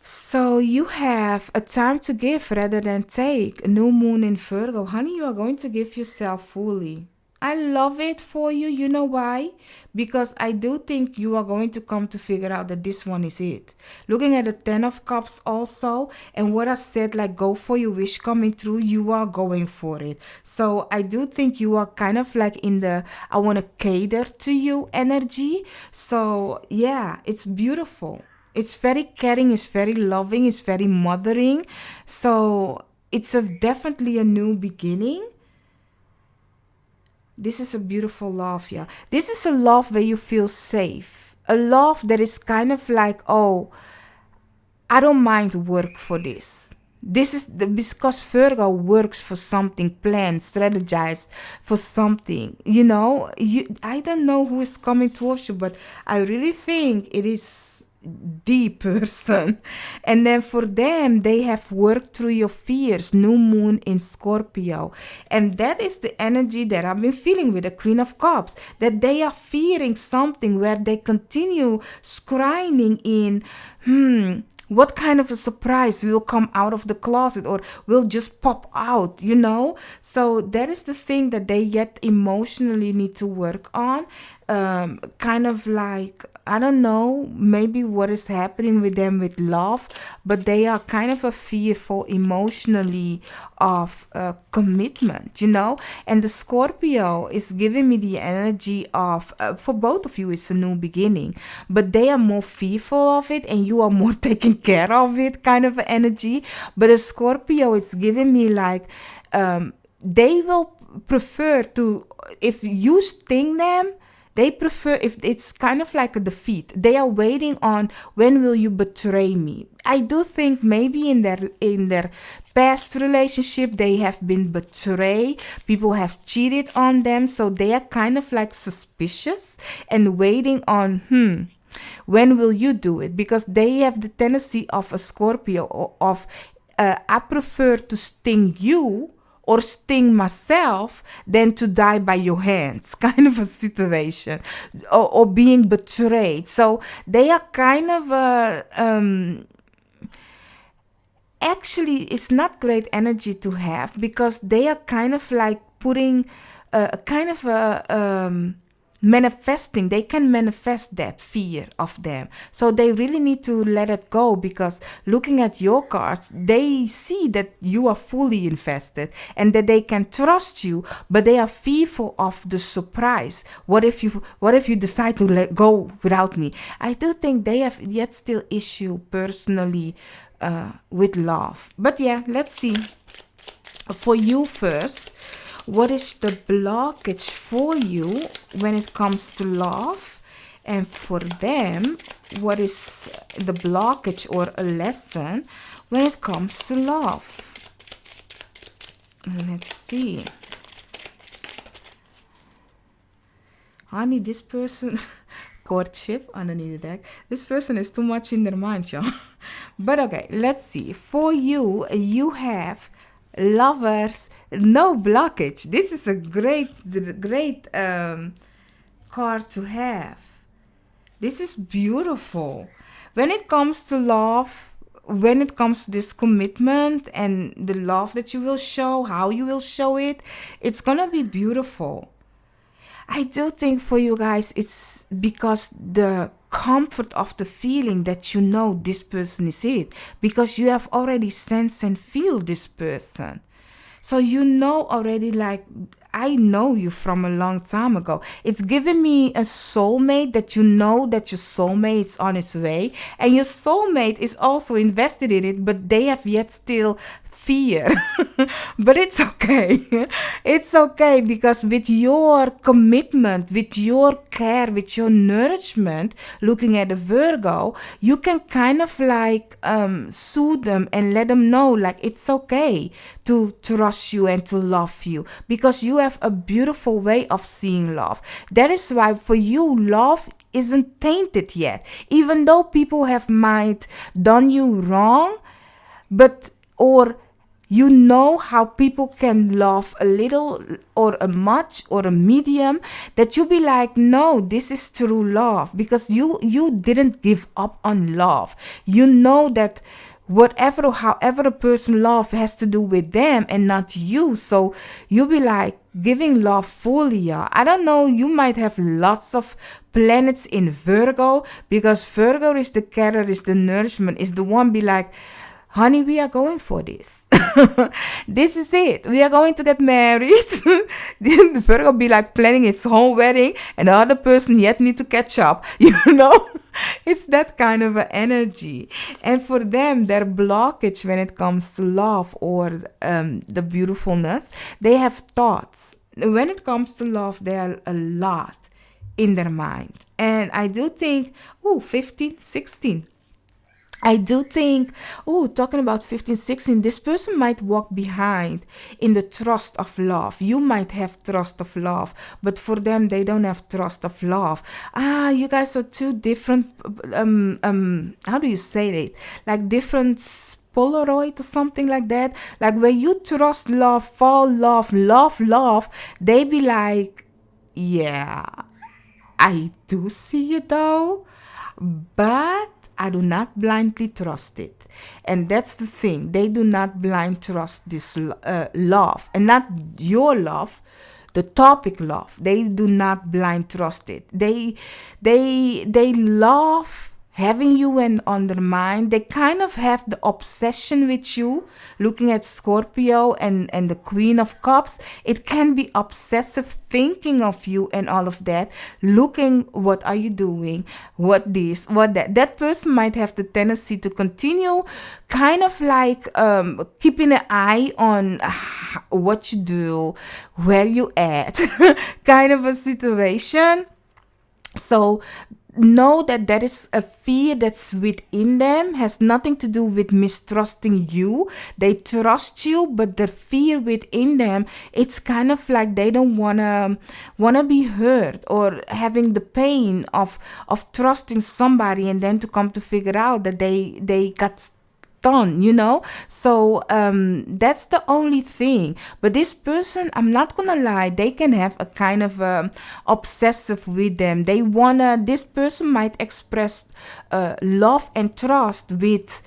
So you have a time to give rather than take. New moon in Virgo. Honey, you are going to give yourself fully. I love it for you. You know why? Because I do think you are going to come to figure out that this one is it. Looking at the Ten of Cups also, and what I said, like go for your wish coming true, you are going for it. So I do think you are kind of like in the I want to cater to you energy. So yeah, it's beautiful. It's very caring, it's very loving, it's very mothering. So it's definitely a new beginning. This is a beautiful love, yeah. This is a love where you feel safe. A love that is kind of like, oh, I don't mind work for this. This is because Virgo works for something, plans, strategize for something. You know, I don't know who is coming towards you, but I really think it is the person. And then for them, they have worked through your fears. New moon in Scorpio, and that is the energy that I've been feeling with the Queen of Cups, that they are fearing something where they continue scrying in what kind of a surprise will come out of the closet or will just pop out, you know? So that is the thing that they yet emotionally need to work on. Kind of like, I don't know, maybe what is happening with them with love, but they are kind of a fearful emotionally of commitment, you know? And the Scorpio is giving me the energy of, for both of you, it's a new beginning, but they are more fearful of it and you are more taking care of it kind of energy. But the Scorpio is giving me like, they will prefer to, if you sting them, They prefer, if it's kind of like a defeat, they are waiting on when will you betray me. I do think maybe in their past relationship they have been betrayed, people have cheated on them, so they are kind of like suspicious and waiting on when will you do it, because they have the tendency of a Scorpio of I prefer to sting you or sting myself than to die by your hands, kind of a situation, or being betrayed. So they are kind of actually, it's not great energy to have, because they are kind of like putting a kind of a manifesting. They can manifest that fear of them, so they really need to let it go, because looking at your cards, they see that you are fully invested and that they can trust you, but they are fearful of the surprise. What if you decide to let go without me? I do think they have yet still issue personally with love. But yeah, let's see for you first. What is the blockage for you when it comes to love? And for them, what is the blockage or a lesson when it comes to love? Let's see. Honey, this person, courtship underneath the deck. This person is too much in their mind, y'all. But okay, let's see. For you, you have Lovers, no blockage. This is a great card to have. This is beautiful. When it comes to love, when it comes to this commitment and the love that you will show, how you will show it, it's gonna be beautiful. I do think for you guys, it's because the comfort of the feeling that you know this person is it, because you have already sensed and feel this person. So you know already, like, I know you from a long time ago. It's giving me a soulmate, that you know that your soulmate is on its way, and your soulmate is also invested in it, but they have yet still fear. But it's okay. It's okay, because with your commitment, with your care, with your nourishment, looking at a Virgo, you can kind of like soothe them and let them know, like, it's okay to trust you and to love you, because you have a beautiful way of seeing love. That is why for you, love isn't tainted yet, even though people have might done you wrong, but or you know how people can love a little or a much or a medium, that you be like, no, this is true love, because you didn't give up on love. You know that whatever or however a person love has to do with them and not you. So you be like giving love fully. Yeah. I don't know, you might have lots of planets in Virgo, because Virgo is the care, is the nourishment, is the one be like, honey, we are going for this. This is it. We are going to get married. The Virgo be like planning its whole wedding, and the other person yet need to catch up. You know, it's that kind of an energy. And for them, their blockage when it comes to love or the beautifulness, they have thoughts. When it comes to love, there are a lot in their mind. And I do think, 15, 16. I do think, talking about 15, 16, this person might walk behind in the trust of love. You might have trust of love, but for them, they don't have trust of love. You guys are two different, how do you say it? Like different Polaroid or something like that. Like where you trust love, fall love, love, they be like, yeah, I do see you though, but I do not blindly trust it. And that's the thing. They do not blind trust this love. And not your love, the topic love. They do not blind trust it. They love having you on their mind. They kind of have the obsession with you. Looking at Scorpio and the Queen of Cups, it can be obsessive thinking of you and all of that. Looking, what are you doing? What this, what that. That person might have the tendency to continue kind of like keeping an eye on what you do, where you at, kind of a situation. So know that that is a fear that's within them, has nothing to do with mistrusting you. They trust you, but the fear within them, it's kind of like they don't wanna be hurt, or having the pain of trusting somebody and then to come to figure out that they got done, so that's the only thing. But this person, I'm not gonna lie, they can have a kind of obsessive with them. This person might express love and trust with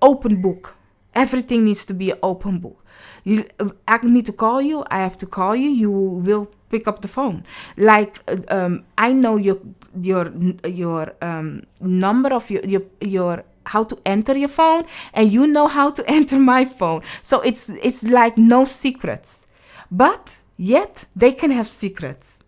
open book. Everything needs to be an open book. I need to call you, I have to call you, you will pick up the phone. Like I know your number of your how to enter your phone, and you know how to enter my phone. So it's like no secrets, but yet they can have secrets,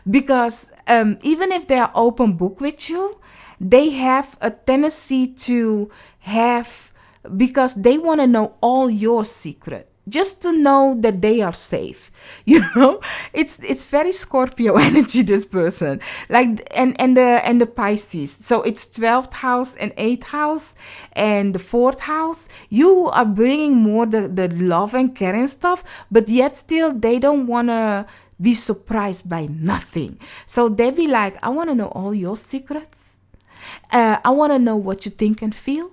because even if they are open book with you, they have a tendency to have, because they want to know all your secret, just to know that they are safe. It's very Scorpio energy, this person. Like, and the Pisces, so it's 12th house and 8th house and the 4th house. You are bringing more the love and caring stuff, but yet still they don't want to be surprised by nothing. So they be like, I want to know all your secrets. I want to know what you think and feel.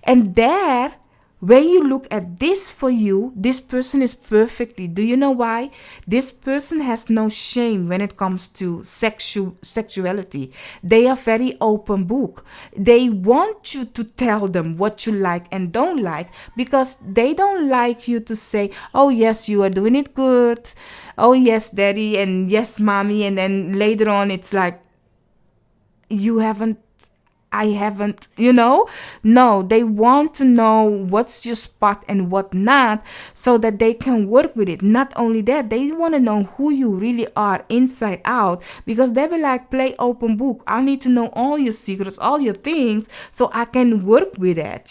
And there, when you look at this for you, this person is perfectly. Do you know why? This person has no shame when it comes to sexuality. They are very open book. They want you to tell them what you like and don't like, because they don't like you to say, oh yes, you are doing it good. Oh yes, daddy, and yes, mommy. And then later on, it's like, I haven't, No, they want to know what's your spot and what not, so that they can work with it. Not only that, they want to know who you really are inside out, because they be like, play open book. I need to know all your secrets, all your things, so I can work with that.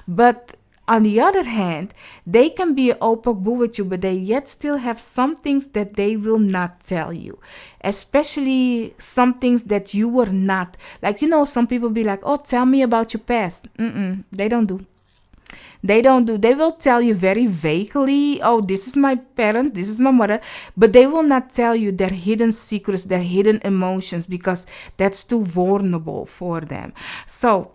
But on the other hand, they can be an open book with you, but they yet still have some things that they will not tell you. Especially some things that you were not. Like, some people be like, oh, tell me about your past. They don't do. They don't do. They will tell you very vaguely, oh, this is my parent, this is my mother, but they will not tell you their hidden secrets, their hidden emotions, because that's too vulnerable for them. So,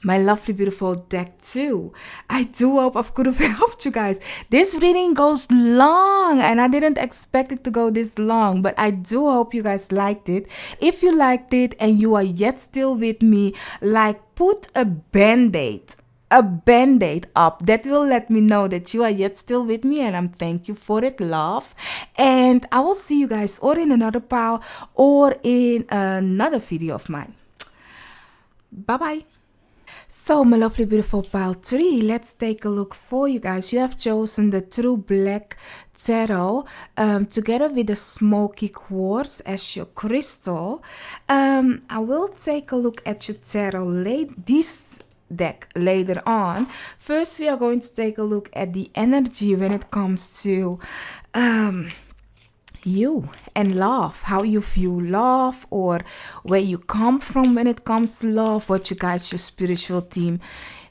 my lovely, beautiful deck too. I do hope I could have helped you guys. This reading goes long, and I didn't expect it to go this long, but I do hope you guys liked it. If you liked it and you are yet still with me, like, put a band-aid up. That will let me know that you are yet still with me, and I'm thank you for it, love. And I will see you guys or in another pile or in another video of mine. Bye bye. So, my lovely, beautiful pile 3, let's take a look for you guys. You have chosen the True Black Tarot together with the Smoky Quartz as your crystal. I will take a look at your tarot this deck later on. First, we are going to take a look at the energy when it comes to you and love, how you view love, or where you come from when it comes to love, what you guys, your spiritual team,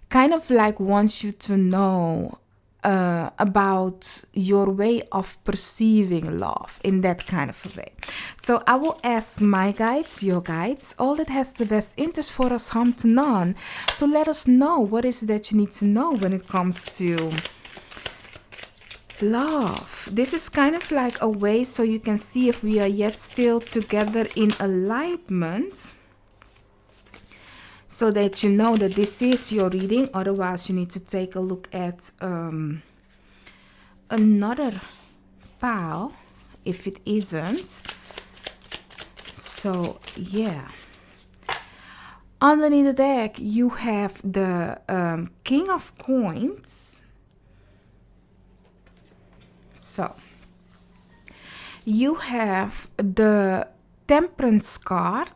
kind of like wants you to know about your way of perceiving love in that kind of a way. So I will ask my guides, your guides, all that has the best interest for us, hum to none, to let us know what is it that you need to know when it comes to love. This is kind of like a way so you can see if we are yet still together in alignment, so that you know that this is your reading. Otherwise, you need to take a look at another pile if it isn't. So yeah, underneath the deck you have the King of Coins. So, you have the Temperance card.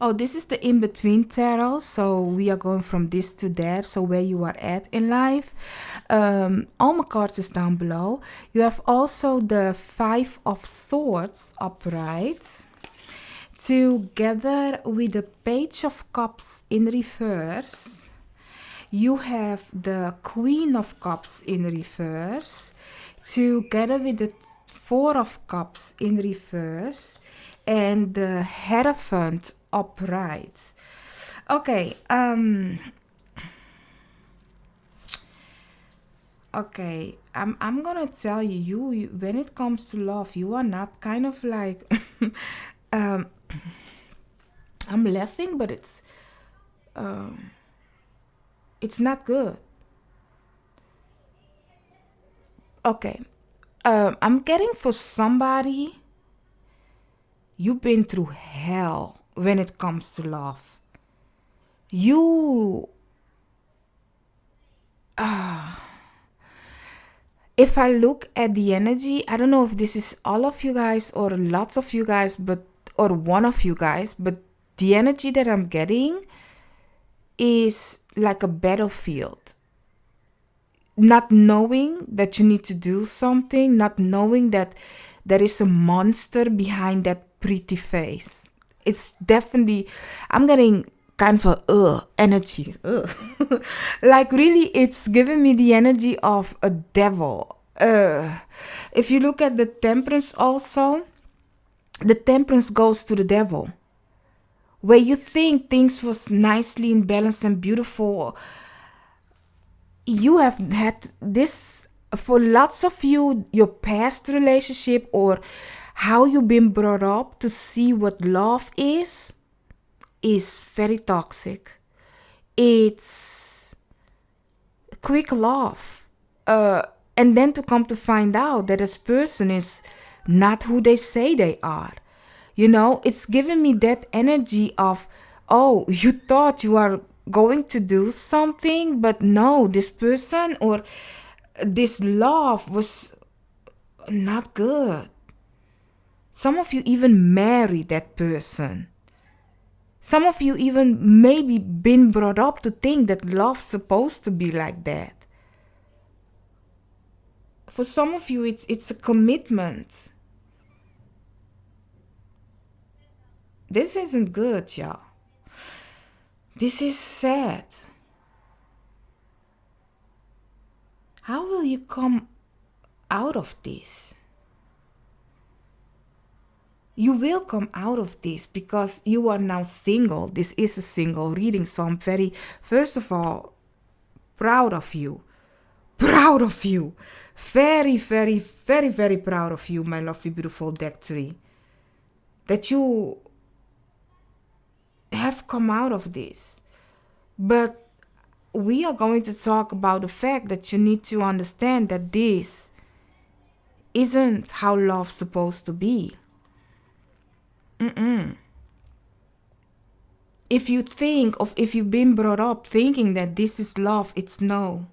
Oh, this is the in-between tarot. So, we are going from this to there. So, where you are at in life. All my cards is down below. You have also the Five of Swords upright. Together with the Page of Cups in reverse, you have the Queen of Cups in reverse, together with the Four of Cups in reverse, and the Hierophant upright. Okay, I'm gonna tell you, when it comes to love, you are not kind of like um I'm laughing, but it's not good. Okay. I'm getting for somebody, you've been through hell when it comes to love. You if I look at the energy, I don't know if this is all of you guys or lots of you guys, but or one of you guys, but the energy that I'm getting is like a battlefield. Not knowing that you need to do something, not knowing that there is a monster behind that pretty face. It's definitely, I'm getting kind of a energy. Ugh. Like really, it's giving me the energy of a devil. If you look at the temperance also, the temperance goes to the devil. Where you think things was nicely in balance and beautiful, you have had this for lots of you, your past relationship or how you've been brought up to see what love is very toxic. It's quick love. And then to come to find out that this person is not who they say they are. You know, it's giving me that energy of, oh, you thought you are going to do something, but no, this person or this love was not good. Some of you even married that person. Some of you even maybe been brought up to think that love's supposed to be like that. For some of you, it's a commitment. This isn't good, y'all. This is sad. How will you come out of this? You will come out of this because you are now single. This is a single reading, so I'm very, first of all, proud of you. Proud of you. Very, very, very, very proud of you, my lovely, beautiful deck 3. That you have come out of this. But we are going to talk about the fact that you need to understand that this isn't how love's supposed to be. If you think of, if you've been brought up thinking that this is love, it's no.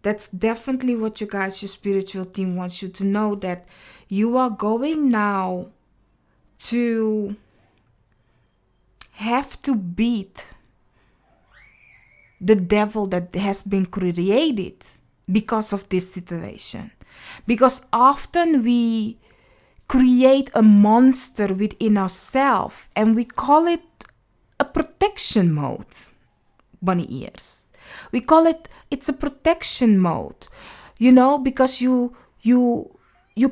That's definitely what you guys, your spiritual team wants you to know, that you are going now to have to beat the devil that has been created because of this situation. Because often we create a monster within ourselves and we call it a protection mode. Bunny ears. We call it's a protection mode. You know, because you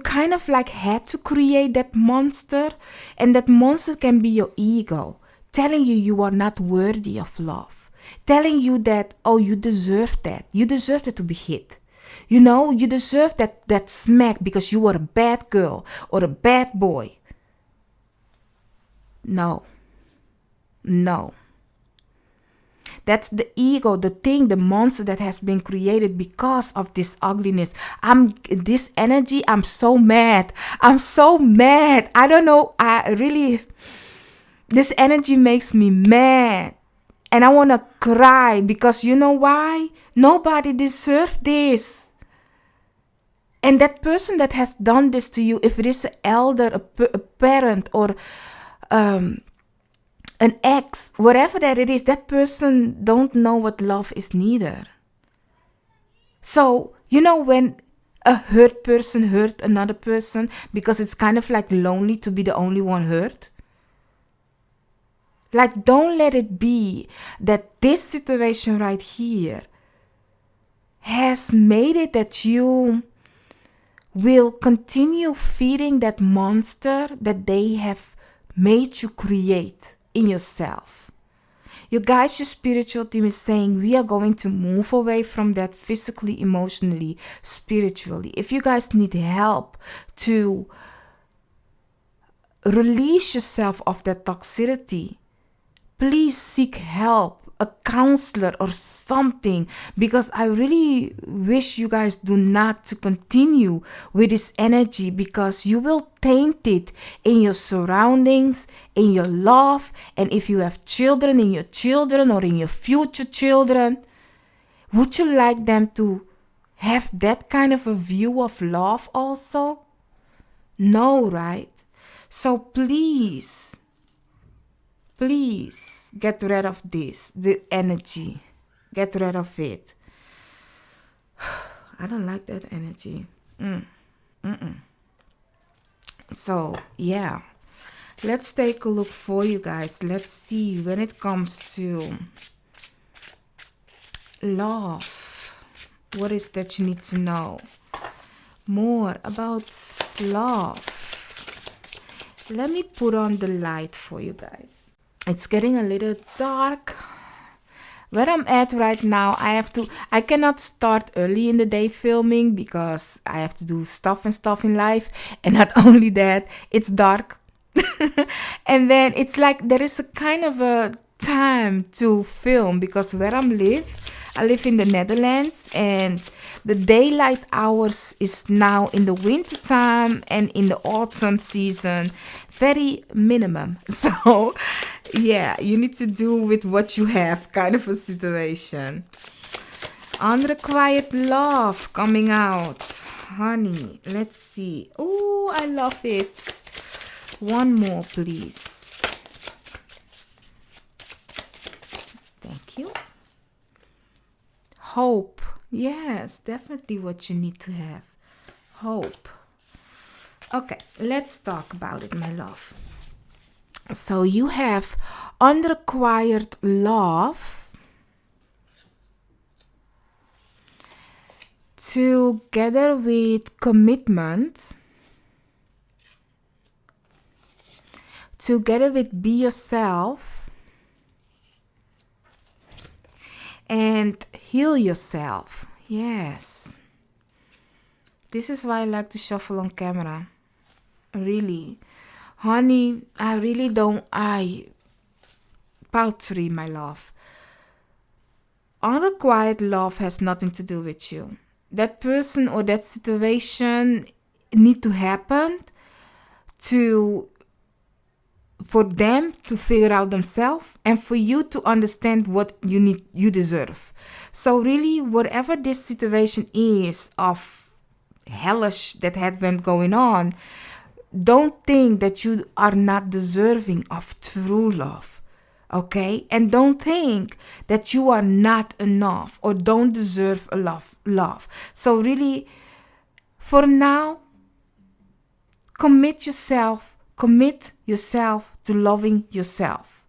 kind of like had to create that monster, and that monster can be your ego telling you are not worthy of love, telling you that, oh, you deserve that. You deserve it to be hit. You know, you deserve that smack because you were a bad girl or a bad boy. No. That's the ego, the thing, the monster that has been created because of this ugliness. This energy, I'm so mad. I don't know. This energy makes me mad. And I want to cry because you know why? Nobody deserves this. And that person that has done this to you, if it is an elder, a parent, or an ex, whatever that it is, that person don't know what love is neither. So, you know, when a hurt person hurt another person because it's kind of like lonely to be the only one hurt. Like, don't let it be that this situation right here has made it that you will continue feeding that monster that they have made you create in yourself. You guys, your spiritual team is saying we are going to move away from that physically, emotionally, spiritually. If you guys need help to release yourself of that toxicity, please seek help, a counselor or something, because I really wish you guys do not to continue with this energy, because you will taint it in your surroundings, in your love, and if you have children, in your children or in your future children. Would you like them to have that kind of a view of love also? No, right? So please get rid of this, the energy. Get rid of it. I don't like that energy. So, yeah. Let's take a look for you guys. Let's see when it comes to love. What is that you need to know? More about love. Let me put on the light for you guys. It's getting a little dark. Where I'm at right now, I cannot start early in the day filming because I have to do stuff in life. And not only that, it's dark. And then it's like there is a kind of a time to film, because where I live in the Netherlands, and the daylight hours is now in the winter time and in the autumn season very minimum. So yeah, you need to do with what you have, kind of a situation. Unrequited love coming out. Honey, let's see. Oh, I love it. One more, please. Thank you. Hope. Yes, definitely what you need to have. Hope. Okay, let's talk about it, my love. So you have unrequited love together with commitment, together with be yourself and heal yourself. Yes. This is why I like to shuffle on camera. Really. Honey, poetry, my love. Unrequited love has nothing to do with you. That person or that situation need to happen for them to figure out themselves and for you to understand what you deserve. So really, whatever this situation is of hellish that had been going on, don't think that you are not deserving of true love. Okay? And don't think that you are not enough or don't deserve a love. So really, for now, commit yourself to loving yourself,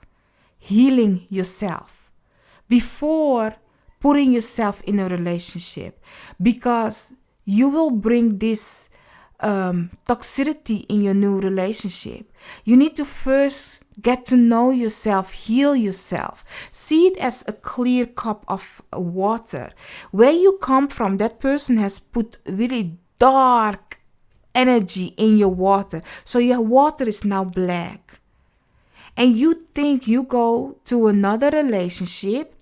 healing yourself before putting yourself in a relationship, because you will bring this toxicity in your new relationship. You need to first get to know yourself, heal yourself. See it as a clear cup of water. Where you come from, that person has put really dark energy in your water. So your water is now black. And you think you go to another relationship,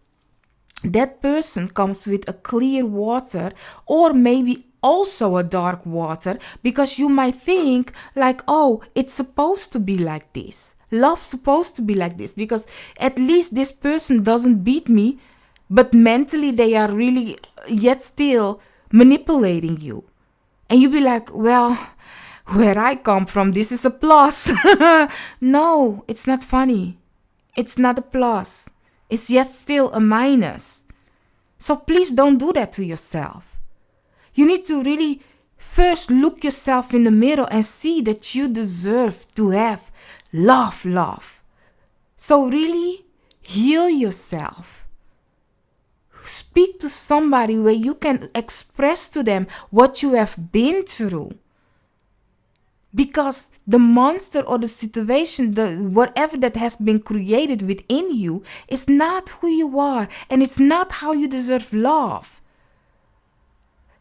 that person comes with a clear water, or maybe also a dark water, because you might think like, oh, it's supposed to be like this. Love's supposed to be like this, because at least this person doesn't beat me, but mentally they are really yet still manipulating you. And you be like, well, where I come from, this is a plus. No, it's not funny. It's not a plus. It's yet still a minus. So please don't do that to yourself. You need to really First, look yourself in the mirror and see that you deserve to have love. So really, heal yourself. Speak to somebody where you can express to them what you have been through. Because the monster or the situation, whatever that has been created within you, is not who you are, and it's not how you deserve love.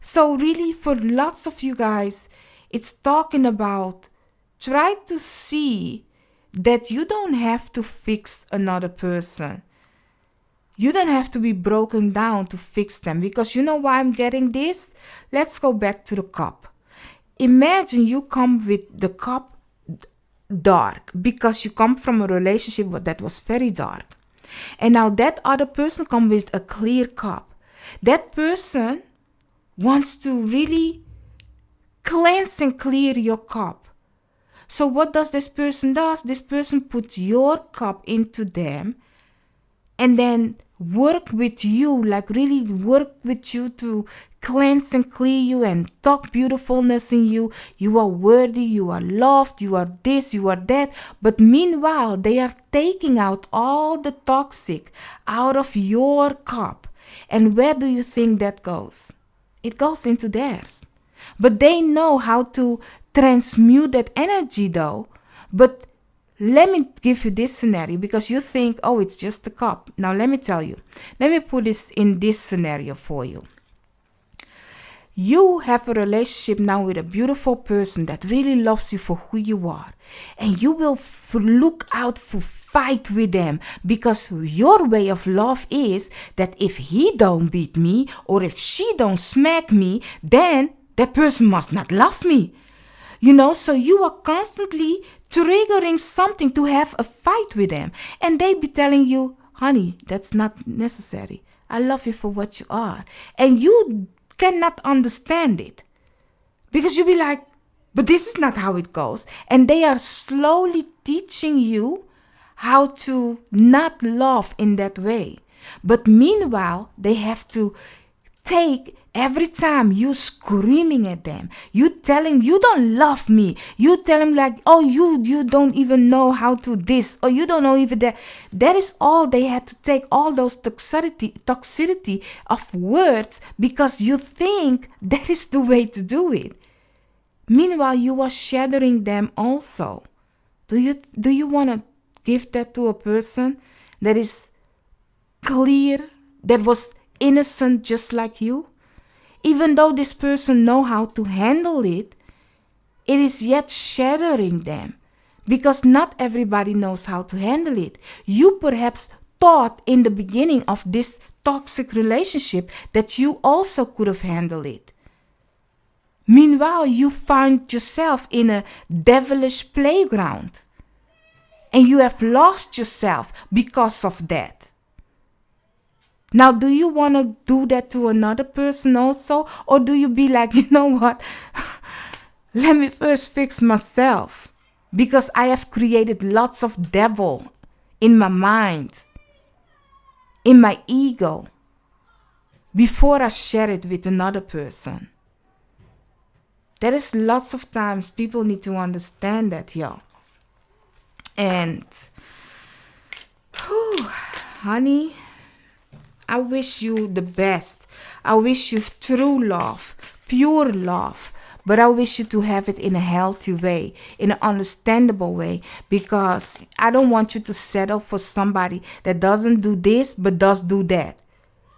So really, for lots of you guys, it's talking about try to see that you don't have to fix another person. You don't have to be broken down to fix them. Because you know why I'm getting this? Let's go back to the cup. Imagine you come with the cup dark because you come from a relationship that was very dark. And now that other person comes with a clear cup. That person wants to really cleanse and clear your cup. So what does this person do? This person puts your cup into them and then work with you, like really work with you to cleanse and clear you and talk beautifulness in you. You are worthy, you are loved, you are this, you are that. But meanwhile, they are taking out all the toxic out of your cup. And where do you think that goes? It goes into theirs. But they know how to transmute that energy though. But let me give you this scenario because you think, oh, it's just a cup. Now, let me tell you. Let me put this in this scenario for you. You have a relationship now with a beautiful person that really loves you for who you are. And you will look out for fight with them because your way of love is that if he don't beat me or if she don't smack me, then that person must not love me. So you are constantly triggering something to have a fight with them. And they be telling you, honey, that's not necessary. I love you for what you are. And you cannot understand it. Because you be like, but this is not how it goes. And they are slowly teaching you how to not love in that way. But meanwhile, they have to take every time you screaming at them, you telling you don't love me, you tell them like, oh, you don't even know how to this, or you don't know even that. That is all they had to take, all those toxicity of words, because you think that is the way to do it. Meanwhile, you are shattering them also. Do you want to give that to a person that is clear, that was innocent just like you? Even though this person know how to handle it, it is yet shattering them because not everybody knows how to handle it. You perhaps thought in the beginning of this toxic relationship that you also could have handled it. Meanwhile, you find yourself in a devilish playground and you have lost yourself because of that. Now, do you want to do that to another person also? Or do you be like, you know what? Let me first fix myself. Because I have created lots of devil in my mind, in my ego, before I share it with another person. There is lots of times people need to understand that, y'all. And, honey, I wish you the best. I wish you true love, pure love. But I wish you to have it in a healthy way, in an understandable way. Because I don't want you to settle for somebody that doesn't do this but does do that.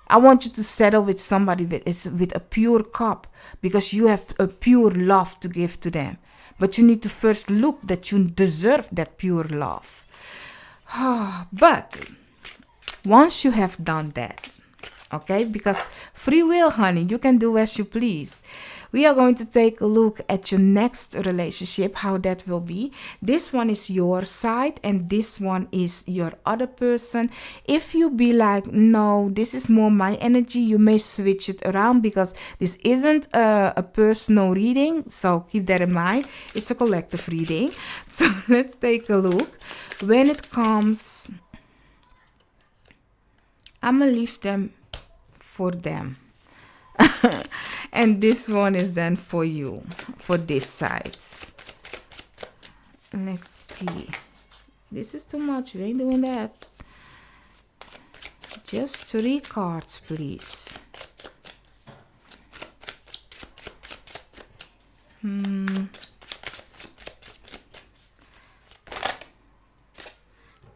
I want you to settle with somebody with a pure cup. Because you have a pure love to give to them. But you need to first look that you deserve that pure love. But once you have done that, okay, because free will, honey, you can do as you please. We are going to take a look at your next relationship, how that will be. This one is your side and this one is your other person. If you be like, no, this is more my energy, you may switch it around because this isn't a personal reading. So keep that in mind. It's a collective reading. So let's take a look. When it comes, I'm going to leave them for them. And this one is then for you, for this side. Let's see. This is too much. We ain't doing that. Just 3 cards, please.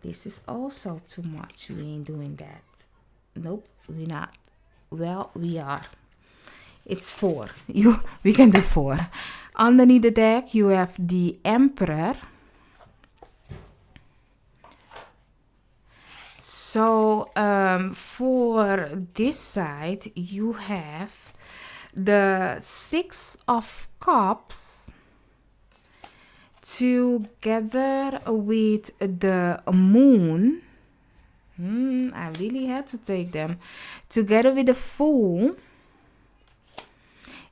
This is also too much. We ain't doing that. Nope, we're not. Well, we are. It's 4. We can do 4. Underneath the deck, you have the Emperor. So, for this side, you have the 6 of Cups together with the Moon. I really had to take them. Together with the Fool.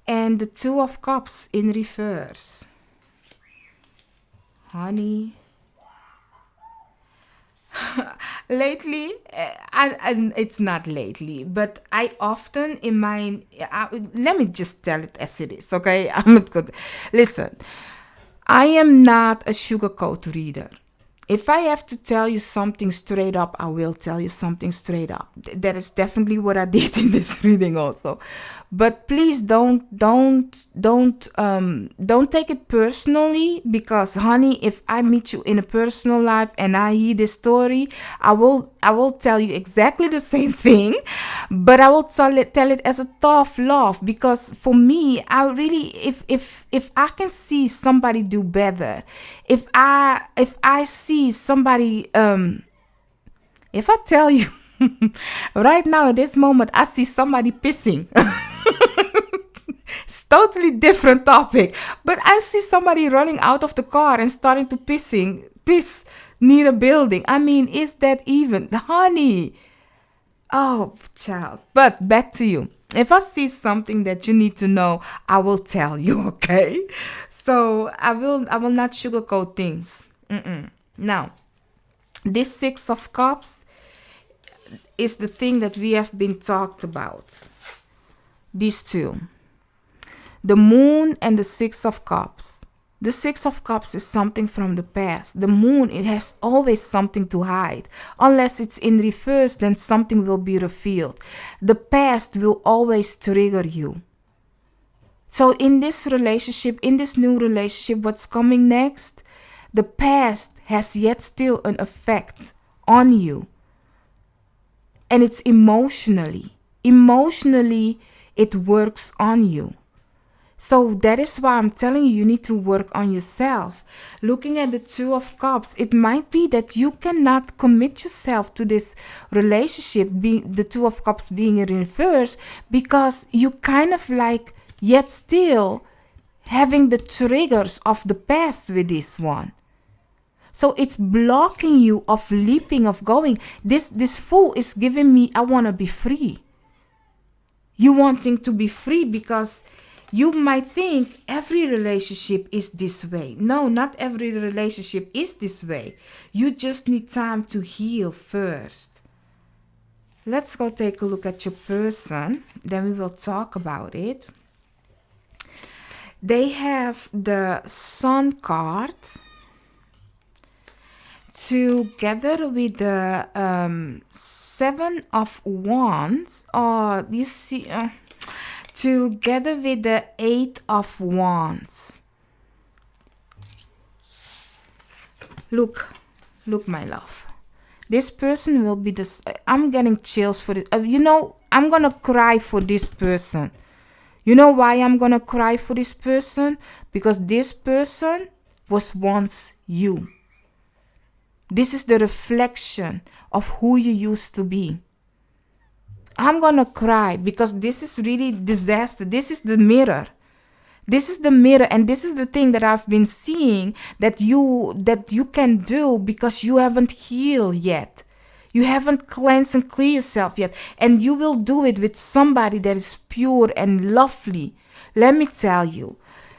And the 2 of Cups in reverse. Honey. Lately, and it's not lately, but I often in my, let me just tell it as it is, okay? I'm not good. Listen, I am not a sugarcoat reader. If I have to tell you something straight up, I will tell you something straight up. That is definitely what I did in this reading also. But please don't take it personally, because honey, if I meet you in a personal life and I hear this story, I will tell you exactly the same thing, but I will tell it as a tough love, because for me, I really, if I can see somebody do better, if I see somebody, if I tell you right now at this moment I see somebody pissing. It's totally different topic, but I see somebody running out of the car and starting to piss near a building. I mean, is that even, honey? Oh, child. But back to you. If I see something that you need to know, I will tell you, okay? So I will not sugarcoat things. Now, this 6 of Cups is the thing that we have been talked about. These 2. The Moon and the 6 of Cups. The 6 of Cups is something from the past. The Moon, it has always something to hide. Unless it's in reverse, then something will be revealed. The past will always trigger you. So in this relationship, in this new relationship, what's coming next? The past has yet still an effect on you. And it's emotionally. Emotionally, it works on you. So that is why I'm telling you need to work on yourself. Looking at the 2 of Cups, it might be that you cannot commit yourself to this relationship, being the 2 of Cups being in reverse, because you kind of like yet still having the triggers of the past with this one. So it's blocking you of leaping, of going. This Fool is giving me, I want to be free. You wanting to be free, because you might think every relationship is this way. No, not every relationship is this way. You just need time to heal first. Let's go take a look at your person. Then we will talk about it. They have the Sun card together with the 7 of Wands. Or you see... together with the 8 of Wands. Look, my love. This person will be this. I'm getting chills for it. I'm gonna cry for this person. You know why I'm gonna cry for this person? Because this person was once you. This is the reflection of who you used to be. I'm gonna cry because this is really disaster. This is the mirror. This is the mirror, and this is the thing that I've been seeing that you can do, because you haven't healed yet. You haven't cleansed and cleared yourself yet. And you will do it with somebody that is pure and lovely. Let me tell you.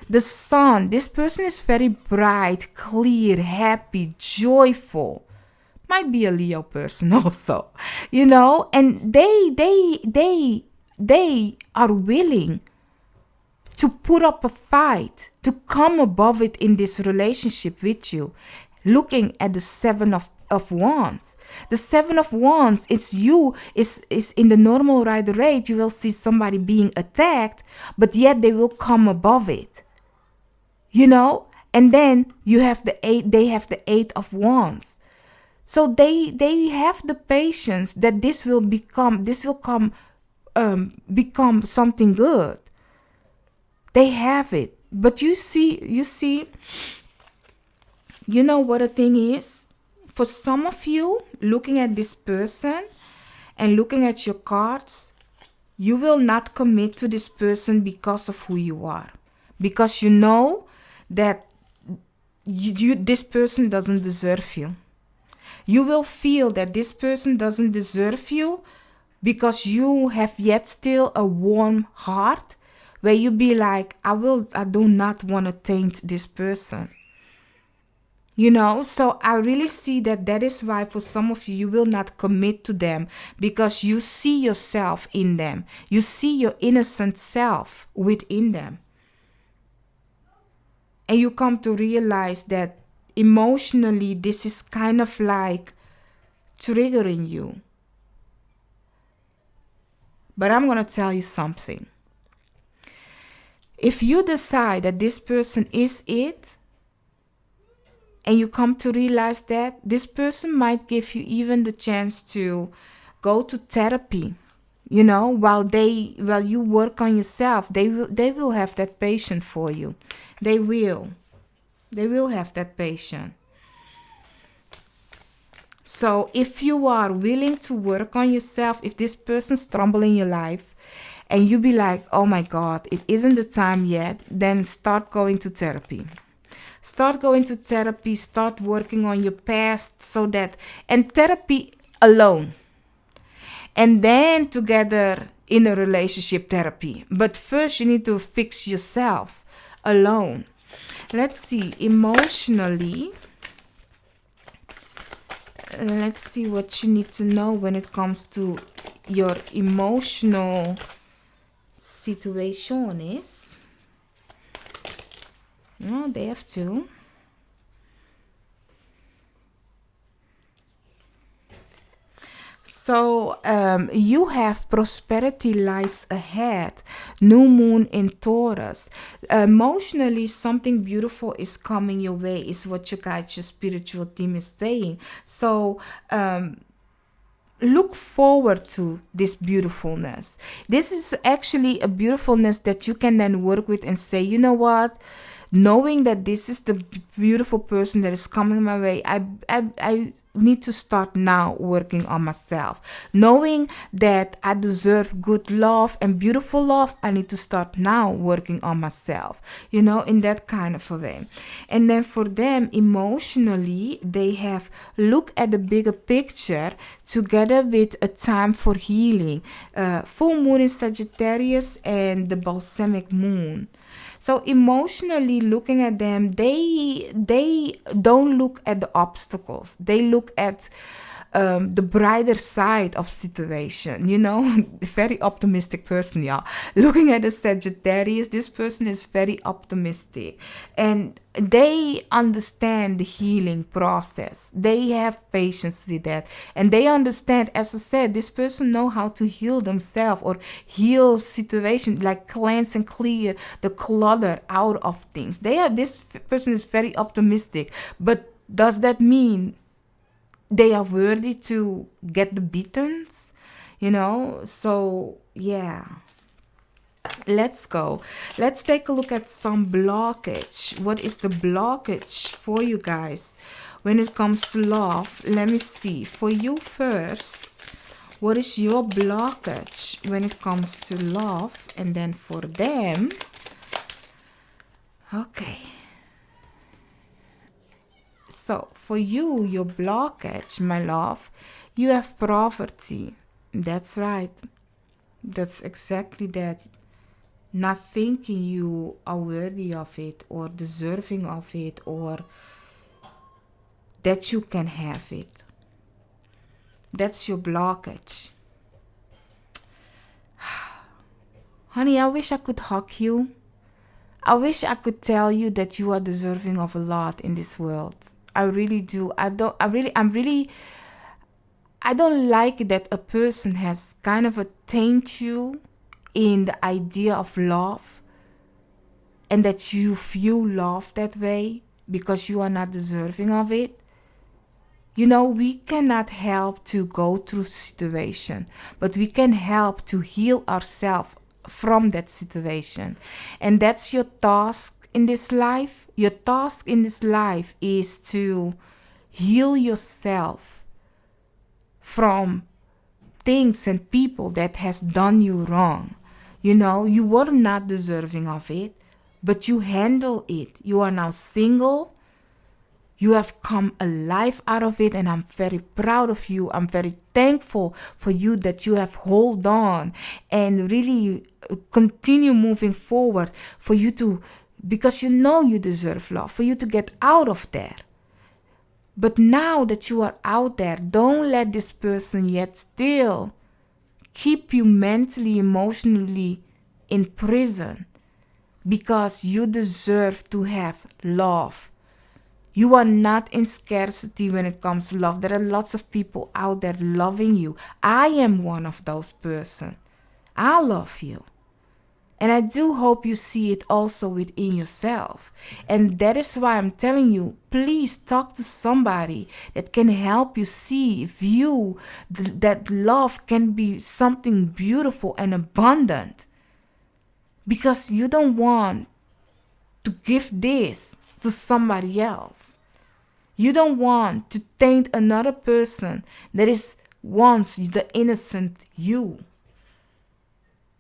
The Sun, this person is very bright, clear, happy, joyful. Might be a Leo person also, and they are willing to put up a fight, to come above it in this relationship with you. Looking at the Seven of Wands. The Seven of Wands, it's you, is in the normal rider rate, you will see somebody being attacked, but yet they will come above it. You know? And then you have they have the Eight of Wands. So they have the patience that this will become something good. They have it. But you see, you know what the thing is? For some of you, looking at this person and looking at your cards, you will not commit to this person because of who you are. Because you know that this person doesn't deserve you. You will feel that this person doesn't deserve you because you have yet still a warm heart where you be like, I do not want to taint this person. You know, so I really see that is why for some of you, you will not commit to them because you see yourself in them. You see your innocent self within them. And you come to realize that emotionally, this is kind of like triggering you. But I'm going to tell you something. If you decide that this person is it, and you come to realize that, this person might give you even the chance to go to therapy. You know, while you work on yourself, they will have that patience for you. They will have that patience. So if you are willing to work on yourself, if this person stumble in your life and you be like, oh my God, it isn't the time yet, then start going to therapy. Start going to therapy, start working on your past and therapy alone. And then together in a relationship therapy. But first you need to fix yourself alone. Let's see, emotionally. Let's see what you need to know when it comes to your emotional situations. No, they have to. So you have prosperity lies ahead. New moon in Taurus. Emotionally, something beautiful is coming your way, is what your guide, your spiritual team is saying. So look forward to this beautifulness. This is actually a beautifulness that you can then work with and say, you know what? Knowing that this is the beautiful person that is coming my way, I need to start now working on myself. Knowing that I deserve good love and beautiful love, I need to start now working on myself, you know, in that kind of a way. And then for them, emotionally, they have look at the bigger picture together with a time for healing. Full moon in Sagittarius and the balsamic moon. So emotionally looking at them, they don't look at the obstacles. They look at the brighter side of situation, you know. Very optimistic person, yeah. Looking at the Sagittarius, this person is very optimistic and they understand the healing process. They have patience with that and they understand, as I said, this person know how to heal themselves or heal situation, like cleanse and clear the clutter out of things. This person is very optimistic, but does that mean they are worthy to get the beatings, you know? So yeah, let's go. Let's take a look at some blockage. What is the blockage for you guys when it comes to love? Let me see. For you first, what is your blockage when it comes to love? And then for them, okay. So for you, your blockage, my love, you have poverty. That's right. That's exactly that. Not thinking you are worthy of it or deserving of it or that you can have it. That's your blockage. Honey, I wish I could hug you. I wish I could tell you that you are deserving of a lot in this world. I really do. I don't like that a person has kind of attained you in the idea of love, and that you view love that way because you are not deserving of it. We cannot help to go through situation, but we can help to heal ourselves from that situation. And that's your task in this life. Your task in this life is to heal yourself from things and people that has done you wrong. You were not deserving of it, but you handle it. You are now single. You have come alive out of it, and I'm very proud of you. I'm very thankful for you that you have hold on and really continue moving forward for you to, because you deserve love, for you to get out of there. But now that you are out there, don't let this person yet still keep you mentally, emotionally in prison, because you deserve to have love. You are not in scarcity when it comes to love. There are lots of people out there loving you. I am one of those persons. I love you. And I do hope you see it also within yourself. And that is why I'm telling you, please talk to somebody that can help you view that love can be something beautiful and abundant. Because you don't want to give this to somebody else. You don't want to taint another person that is once the innocent you.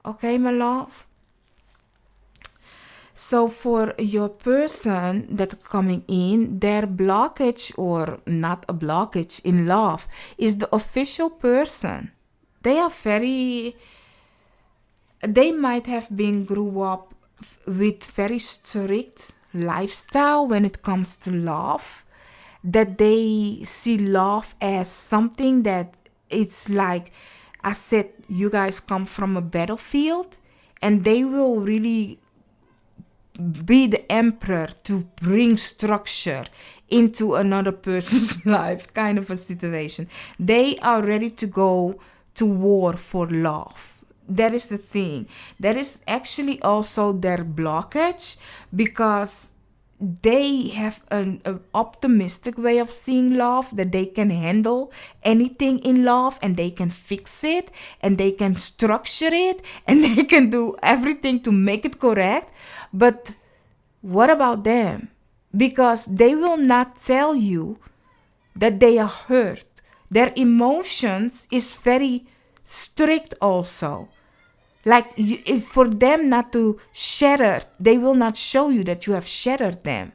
Okay, my love? So for your person that coming in, their blockage, or not a blockage in love, is the official person. They might have been grew up with very strict lifestyle when it comes to love, that they see love as something that it's like, I said, you guys come from a battlefield, and they will really be the emperor to bring structure into another person's life, kind of a situation. They are ready to go to war for love. That is the thing. That is actually also their blockage, because they have an optimistic way of seeing love, that they can handle anything in love, and they can fix it, and they can structure it, and they can do everything to make it correct. But what about them? Because they will not tell you that they are hurt. Their emotions is very strict also. Like, if for them not to shatter, they will not show you that you have shattered them.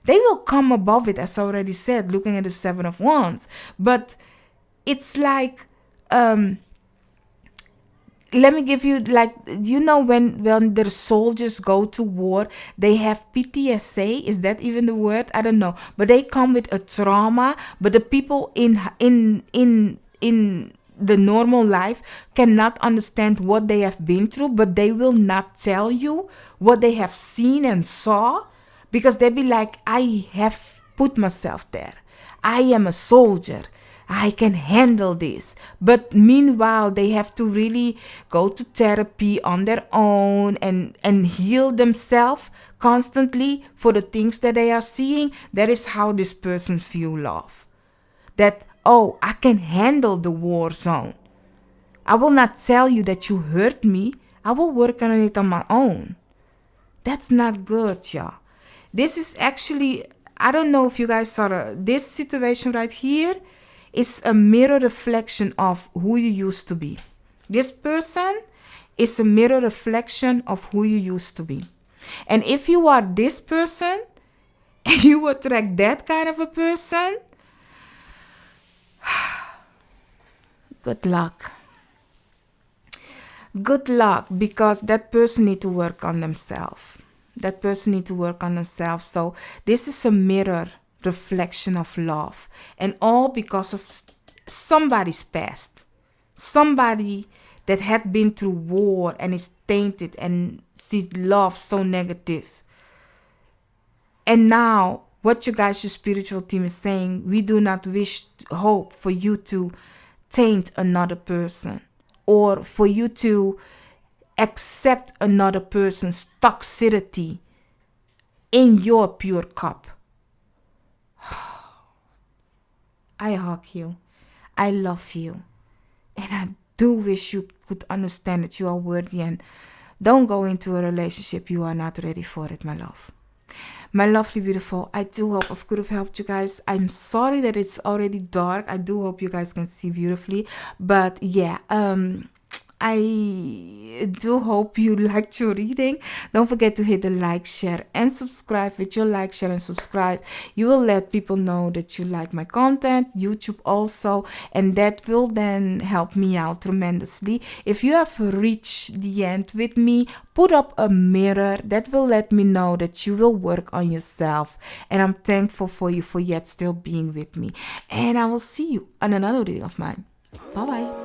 They will come above it, as I already said, looking at the Seven of Wands. But it's like, let me give you, like, when the soldiers go to war, they have PTSD. Is that even the word? I don't know. But they come with a trauma. But the people in the normal life cannot understand what they have been through, but they will not tell you what they have seen and saw, because they be like, I have put myself there. I am a soldier. I can handle this. But meanwhile, they have to really go to therapy on their own and heal themselves constantly for the things that they are seeing. That is how this person feel love. That, oh, I can handle the war zone. I will not tell you that you hurt me. I will work on it on my own. That's not good, y'all. This is actually, I don't know if you guys saw this situation right here is a mirror reflection of who you used to be. This person is a mirror reflection of who you used to be. And if you are this person and you attract that kind of a person, good luck. Good luck, because that person need to work on themselves. That person need to work on themselves. So this is a mirror reflection of love, and all because of somebody's past, somebody that had been through war and is tainted and sees love so negative. And now, what you guys, your spiritual team is saying, we do not wish, hope for you to taint another person or for you to accept another person's toxicity in your pure cup. I hug you. I love you. And I do wish you could understand that you are worthy and don't go into a relationship you are not ready for it, my love. My lovely, beautiful, I do hope I could have helped you guys. I'm sorry that it's already dark. I do hope you guys can see beautifully. But yeah, I do hope you liked your reading. Don't forget to hit the like, share, and subscribe. With your like, share, and subscribe, you will let people know that you like my content, YouTube also, and that will then help me out tremendously. If you have reached the end with me, put up a mirror. That will let me know that you will work on yourself. And I'm thankful for you for yet still being with me. And I will see you on another reading of mine. Bye bye.